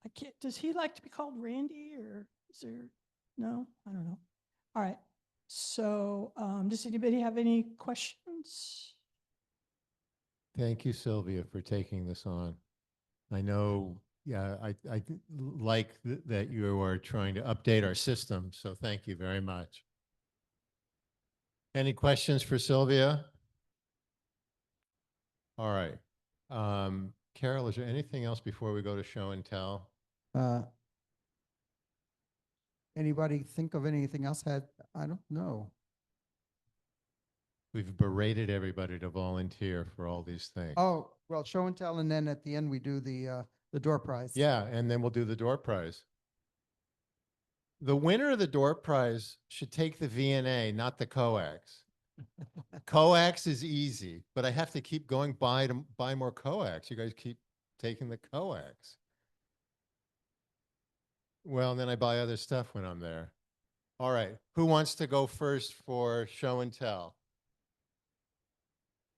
I can't, does he like to be called Randy or is there, no, I don't know. All right. So, does anybody have any questions? Thank you, Sylvia, for taking this on. I know, yeah, like that you are trying to update our system, so thank you very much. Any questions for Sylvia? All right. Carol, is there anything else before we go to show and tell? Anybody think of anything else? I don't know. We've berated everybody to volunteer for all these things. Oh, well, show and tell, and then at the end we do the door prize. Yeah, and then we'll do the door prize. The winner of the door prize should take the VNA, not the coax. Coax is easy, but I have to keep going by to buy more coax. You guys keep taking the coax. Well, and then I buy other stuff when I'm there. All right, who wants to go first for show and tell?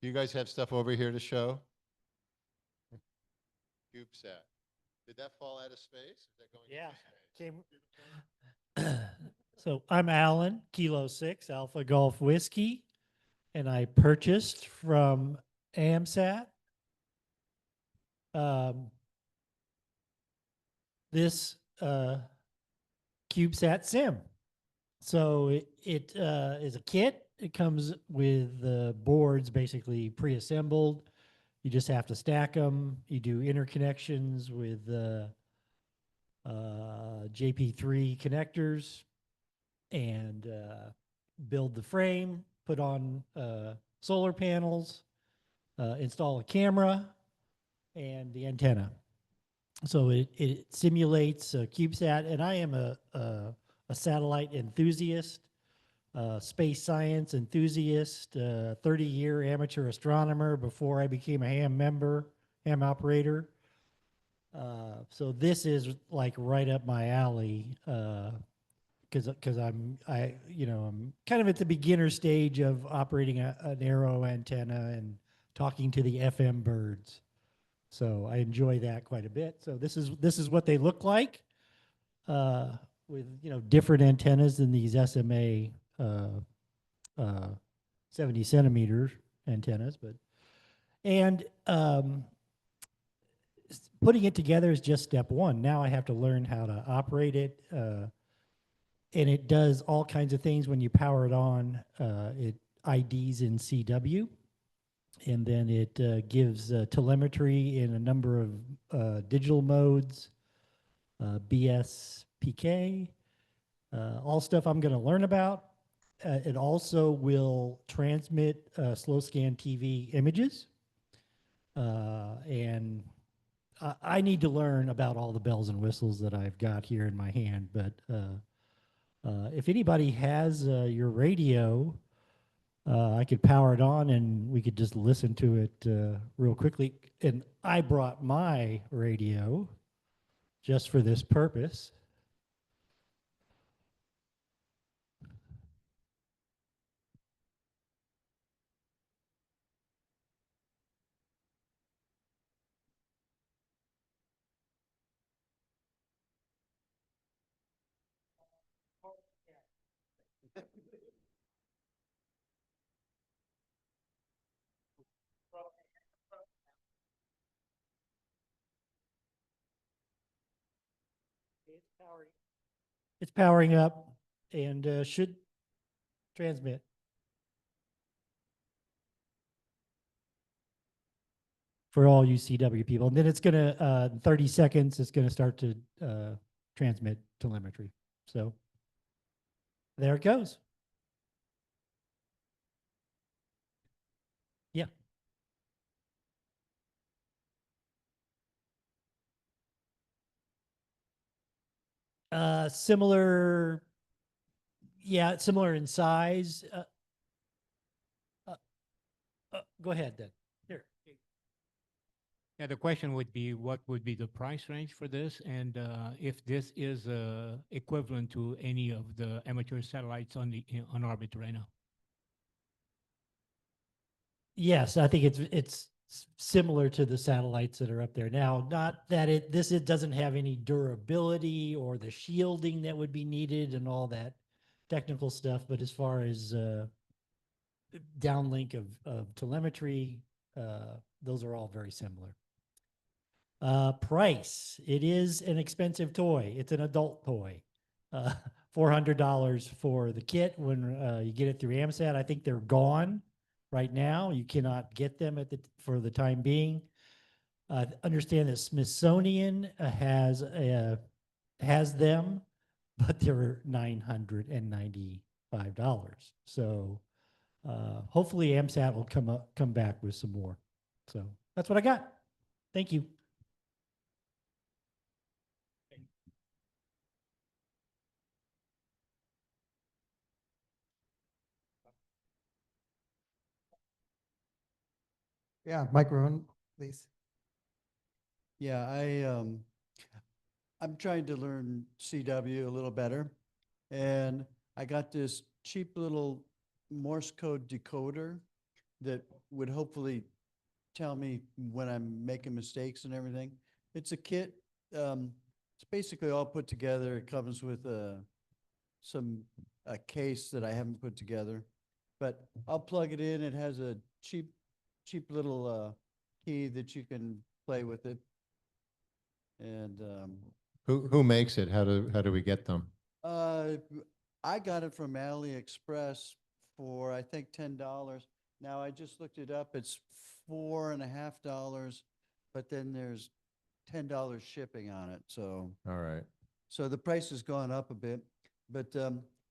Do you guys have stuff over here to show? CubeSat. Did that fall out of space? Is that going into space? So I'm Alan, Kilo 6, Alpha Golf Whiskey, and I purchased from AMSAT this CubeSat sim. So it is a kit. It comes with the boards basically pre-assembled. You just have to stack them. You do interconnections with JP3 connectors and build the frame, put on solar panels, install a camera and the antenna. So it simulates a CubeSat, and I am a satellite enthusiast, space science enthusiast, 30-year amateur astronomer before I became a ham operator. So this is like right up my alley, because I'm kind of at the beginner stage of operating an aero antenna and talking to the FM birds. So I enjoy that quite a bit. So this is what they look like, with different antennas than these SMA 70 centimeter antennas, and putting it together is just step one. Now I have to learn how to operate it, and it does all kinds of things when you power it on. It IDs in CW, and then it gives telemetry in a number of digital modes, BSPK, all stuff I'm going to learn about. It also will transmit slow scan TV images, and I need to learn about all the bells and whistles that I've got here in my hand. But if anybody has your radio, I could power it on and we could just listen to it real quickly. And I brought my radio just for this purpose. It's powering up and should transmit. For all you CW people. And then it's going to, 30 seconds, it's going to start to transmit telemetry. So there it goes. Yeah. Similar, yeah, similar in size. Go ahead then. Here. Yeah, the question would be, what would be the price range for this? And if this is equivalent to any of the amateur satellites on orbit right now? Yes, I think it's similar to the satellites that are up there now. Not that it doesn't have any durability or the shielding that would be needed and all that technical stuff, but as far as downlink of telemetry, those are all very similar. Price, it is an expensive toy. It's an adult toy. $400 for the kit when you get it through AMSAT. I think they're gone right now. You cannot get them for the time being. Understand that Smithsonian has them, but they're $995. So hopefully AMSAT will come back with some more. So that's what I got. Thank you. Yeah, microphone, please. Yeah, I'm trying to learn CW a little better, and I got this cheap little Morse code decoder that would hopefully tell me when I'm making mistakes and everything. It's a kit. It's basically all put together. It comes with a case that I haven't put together, but I'll plug it in. It has a cheap little key that you can play with it. And Who makes it? How do we get them? I got it from Aliexpress for I think $10. Now I just looked it up. It's $4.50, but then there's $10 shipping on it. So All right. so the price has gone up a bit, but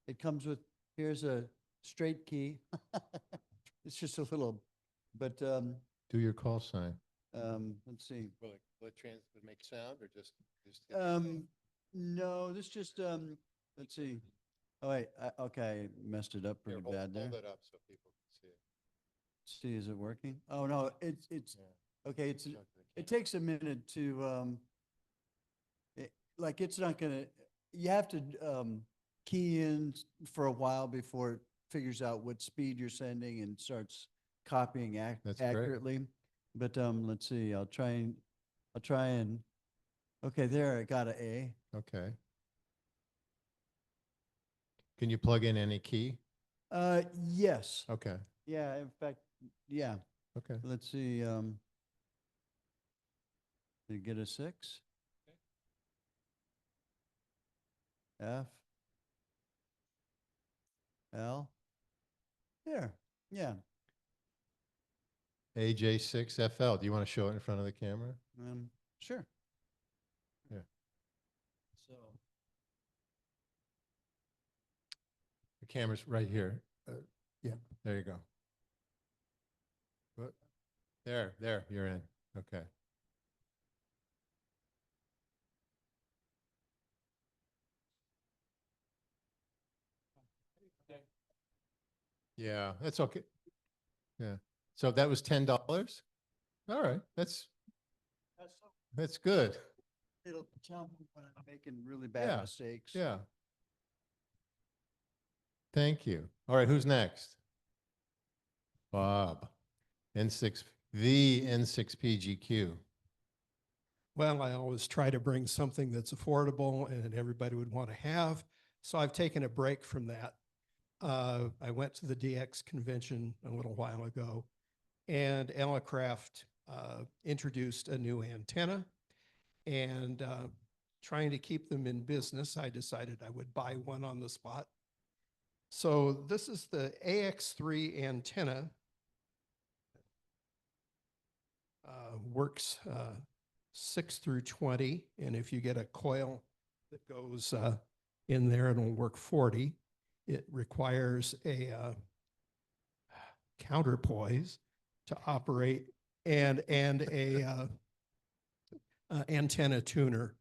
it comes with, here's a straight key. It's just a little, but Do your call sign. let's see. Will it make sound or just? No, this just let's see. Oh wait, okay, I messed it up pretty bad there. Hold it up so people can see it. See, is it working? Oh no, it's okay. It takes a minute to like it's not gonna. You have to key in for a while before it figures out what speed you're sending and starts copying That's great. accurately. But let's see. I'll try and. Okay, there I got an A. Okay. Can you plug in any key? Yes. Okay. Yeah. In fact, yeah. Okay. Let's see. Did you get a 6? F. L. There. Yeah. AJ6FL. Do you want to show it in front of the camera? Sure. Yeah. So. The camera's right here. Yeah. There you go. What? There, you're in. Okay. Yeah, that's okay. Yeah. So that was $10? All right. That's good. It'll tell me when I'm making really bad mistakes. Yeah. Thank you. All right, who's next? Bob. The N6PGQ. Well, I always try to bring something that's affordable and everybody would want to have. So I've taken a break from that. I went to the DX convention a little while ago, and Elecraft introduced a new antenna. And trying to keep them in business, I decided I would buy one on the spot. So this is the AX3 antenna. Works 6 through 20, and if you get a coil that goes in there, it'll work 40. It requires a counterpoise to operate and a antenna tuner.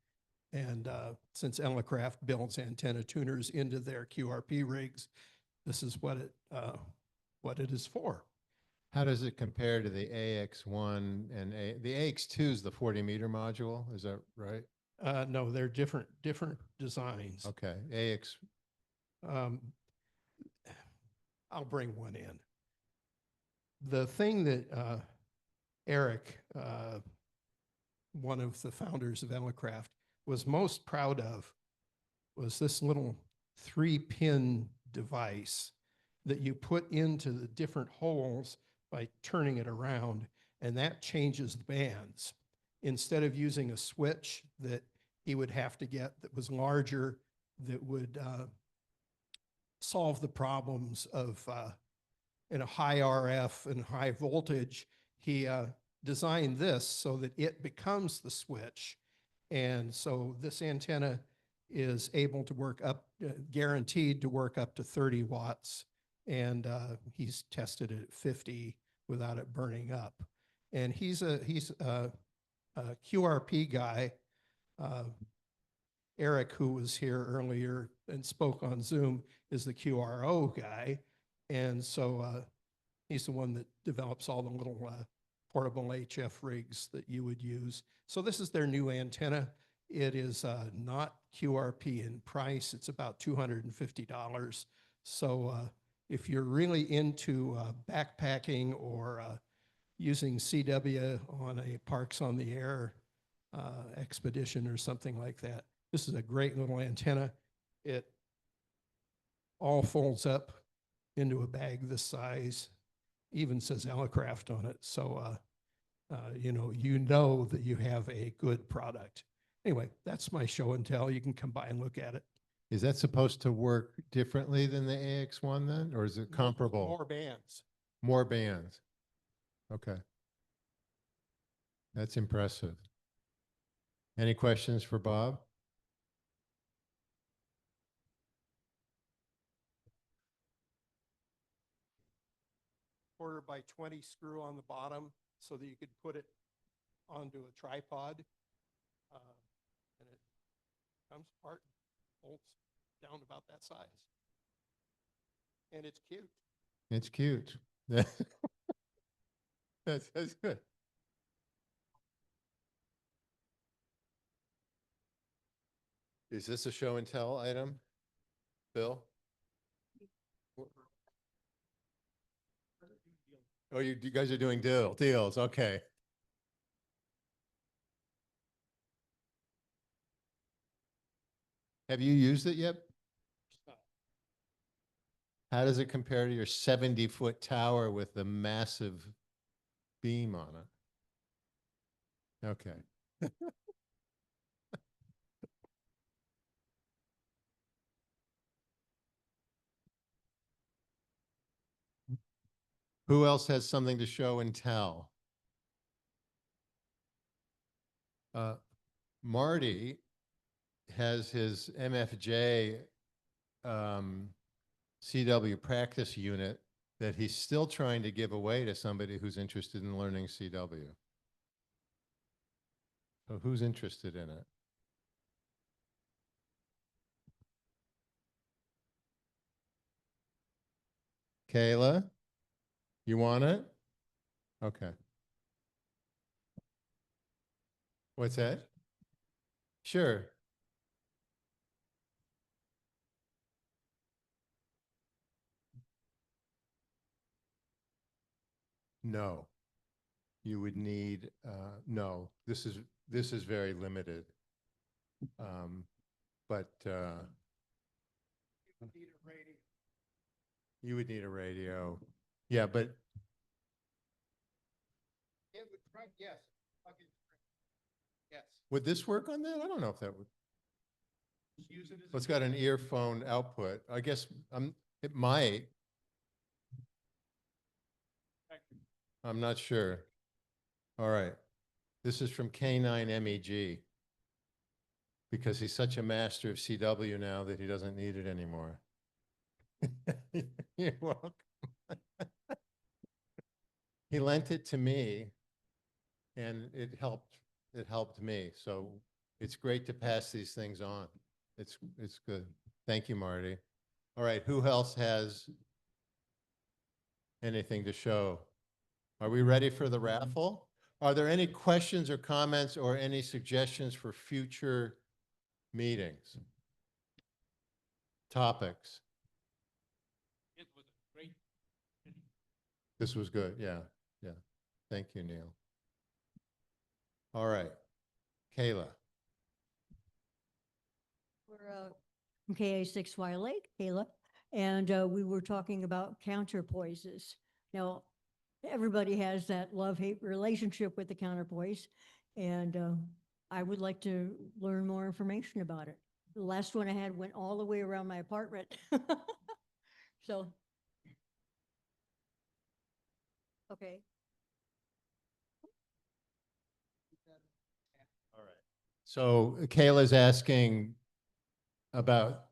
And since Elecraft builds antenna tuners into their QRP rigs, this is what it is for. How does it compare to the AX1 and the AX2 is the 40-meter module? Is that right? No, they're different designs. Okay. AX. I'll bring one in. The thing that Eric, one of the founders of Elecraft, was most proud of was this little 3-pin device that you put into the different holes by turning it around, and that changes the bands. Instead of using a switch that he would have to get that was larger, that would solve the problems of in a high RF and high voltage, he designed this so that it becomes the switch. And so this antenna is able to work up, guaranteed to work up to 30 watts. And he's tested it at 50 without it burning up. And he's a QRP guy. Eric, who was here earlier and spoke on Zoom, is the QRO guy. And so he's the one that develops all the little portable HF rigs that you would use. So this is their new antenna. It is not QRP in price. It's about $250. So if you're really into backpacking or using CW on a Parks on the Air expedition or something like that, this is a great little antenna. It all folds up into a bag this size, even says Elecraft on it. So, you know that you have a good product. Anyway, that's my show and tell. You can come by and look at it. Is that supposed to work differently than the AX1 then, or is it comparable? More bands. More bands. Okay. That's impressive. Any questions for Bob? Quarter by 20 screw on the bottom so that you could put it onto a tripod. And it comes apart, bolts down about that size. And it's cute. It's cute. That's good. Is this a show and tell item, Bill? Oh, you guys are doing deals. Okay. Have you used it yet? How does it compare to your 70-foot tower with the massive beam on it? Okay. Who else has something to show and tell? Marty has his MFJ CW practice unit that he's still trying to give away to somebody who's interested in learning CW. So who's interested in it? Kayla, you want it? Okay. What's that? Sure. No. You would need, no, this is very limited. But you would need a radio. Yeah, but It would try, yes. Yes. would this work on that? I don't know if that would. Just use it as Well, it's got an earphone output. I guess it might. I'm not sure. All right. This is from K9MEG. Because he's such a master of CW now that he doesn't need it anymore. You're welcome. He lent it to me and it helped me. So it's great to pass these things on. It's good. Thank you, Marty. All right, who else has anything to show? Are we ready for the raffle? Are there any questions or comments or any suggestions for future meetings? Topics? It was great. This was good. Yeah. Yeah. Thank you, Neil. All right. Kayla. We're from KA6Y Lake, Kayla, and we were talking about counterpoises. Now, everybody has that love-hate relationship with the counterpoise, and I would like to learn more information about it. The last one I had went all the way around my apartment. So, okay. All right. So Kayla's asking about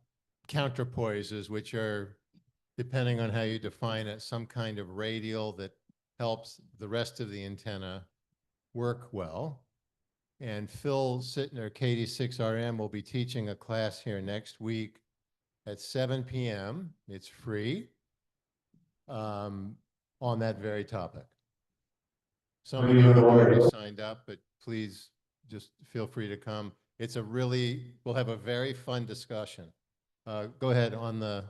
counterpoises, which are, depending on how you define it, some kind of radial that helps the rest of the antenna work well. And Phil Sittner, KD6RM, will be teaching a class here next week at 7 p.m. It's free on that very topic. Some of you have already signed up, but please just feel free to come. It's a really, we'll have a very fun discussion. Go ahead on the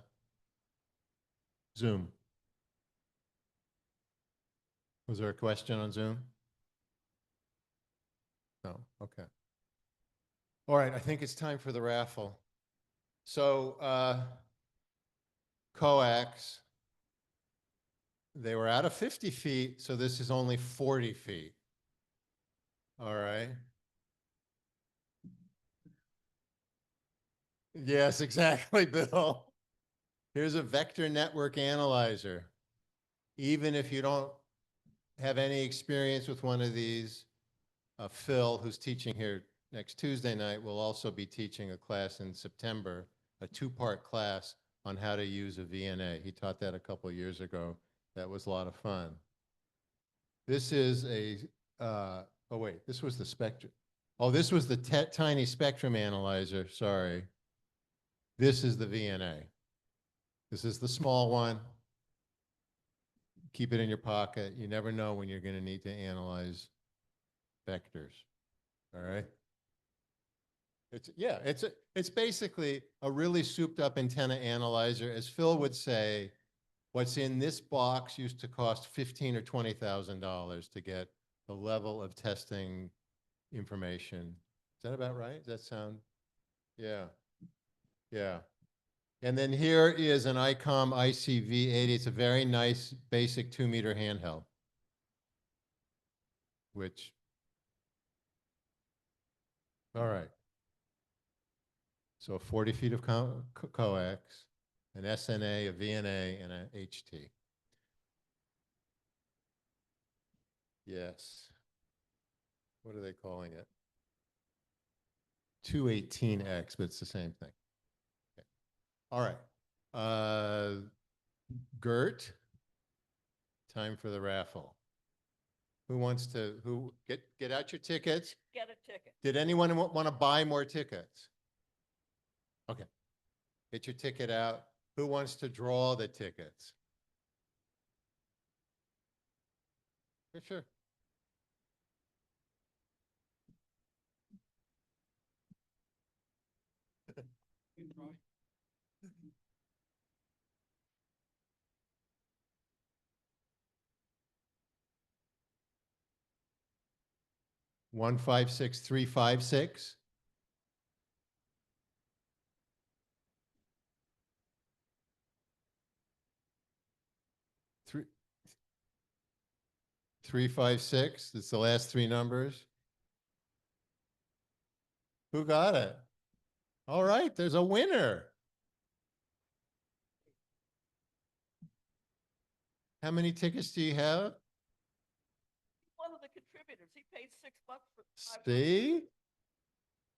Zoom. Was there a question on Zoom? No, okay. All right, I think it's time for the raffle. So coax, they were out of 50 feet, so this is only 40 feet. All right. Yes, exactly, Bill. Here's a vector network analyzer. Even if you don't have any experience with one of these, Phil, who's teaching here next Tuesday night, will also be teaching a class in September, a two-part class on how to use a VNA. He taught that a couple of years ago. That was a lot of fun. This is a, oh wait, this was the spectrum. Oh, this was the tiny spectrum analyzer, sorry. This is the VNA. This is the small one. Keep it in your pocket. You never know when you're going to need to analyze vectors. All right. It's basically a really souped up antenna analyzer. As Phil would say, what's in this box used to cost $15,000 or $20,000 to get the level of testing information. Is that about right? Does that sound? Yeah. Yeah. And then here is an ICOM ICV80. It's a very nice basic 2-meter handheld, which, all right. So 40 feet of coax, an SNA, a VNA, and a HT. Yes. What are they calling it? 218X, but it's the same thing. Okay. All right. Gert, time for the raffle. Who wants to, get out your tickets? Get a ticket. Did anyone want to buy more tickets? Okay. Get your ticket out. Who wants to draw the tickets? For sure. One 56356. Three 356. That's the last three numbers. Who got it? All right, there's a winner. How many tickets do you have? One of the contributors, he paid $6 for 5. See?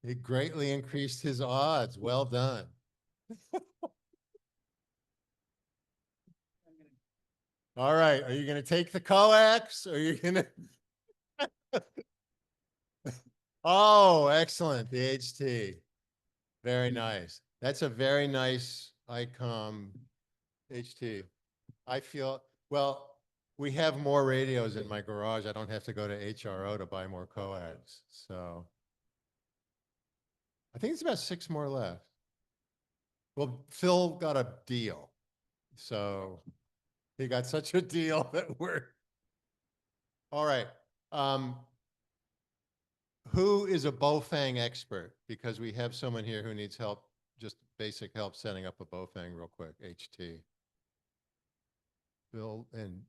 He greatly increased his odds. Well done. All right, are you going to take the coax or are you going to? Oh, excellent. The HT. Very nice. That's a very nice ICOM HT. I feel, well, we have more radios in my garage. I don't have to go to HRO to buy more coax. So I think it's about 6 more left. Well, Phil got a deal. So he got such a deal that we're, all right. who is a Bofang expert? Because we have someone here who needs help, just basic help setting up a Bofang real quick, HT. Bill, and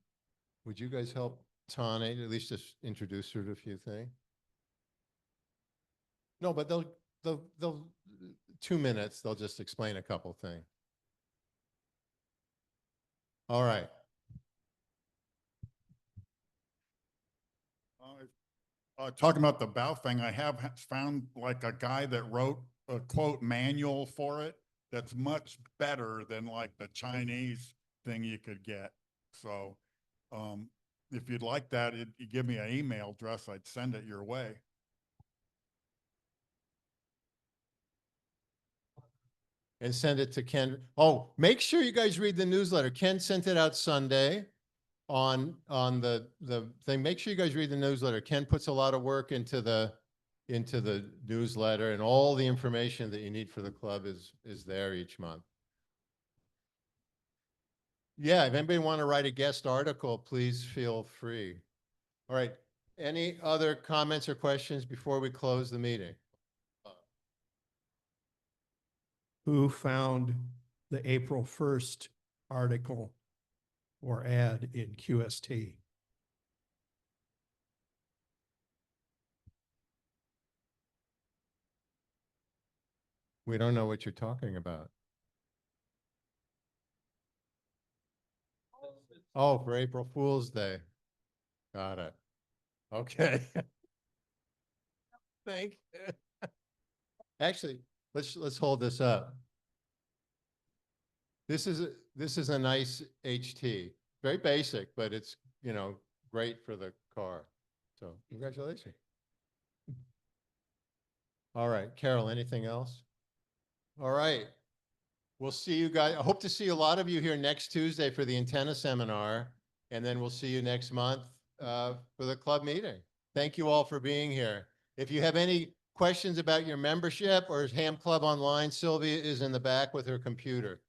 would you guys help Tane, at least just introduce her to a few things? No, but they'll 2 minutes, they'll just explain a couple things. All right. Talking about the Baofeng, I have found like a guy that wrote a quote manual for it that's much better than like the Chinese thing you could get. So if you'd like that, you give me an email address, I'd send it your way. And send it to Ken. Oh, make sure you guys read the newsletter. Ken sent it out Sunday on the thing. Make sure you guys read the newsletter. Ken puts a lot of work into the newsletter, and all the information that you need for the club is there each month. Yeah, if anybody want to write a guest article, please feel free. All right. Any other comments or questions before we close the meeting? Who found the April 1st article or ad in QST? We don't know what you're talking about. Oh, for April Fool's Day. Got it. Okay. Thank you. Actually, let's hold this up. This is a nice HT. Very basic, but it's, you know, great for the car. So congratulations. All right, Carol, anything else? All right. We'll see you guys. I hope to see a lot of you here next Tuesday for the antenna seminar. And then we'll see you next month for the club meeting. Thank you all for being here. If you have any questions about your membership or Ham Club Online, Sylvia is in the back with her computer.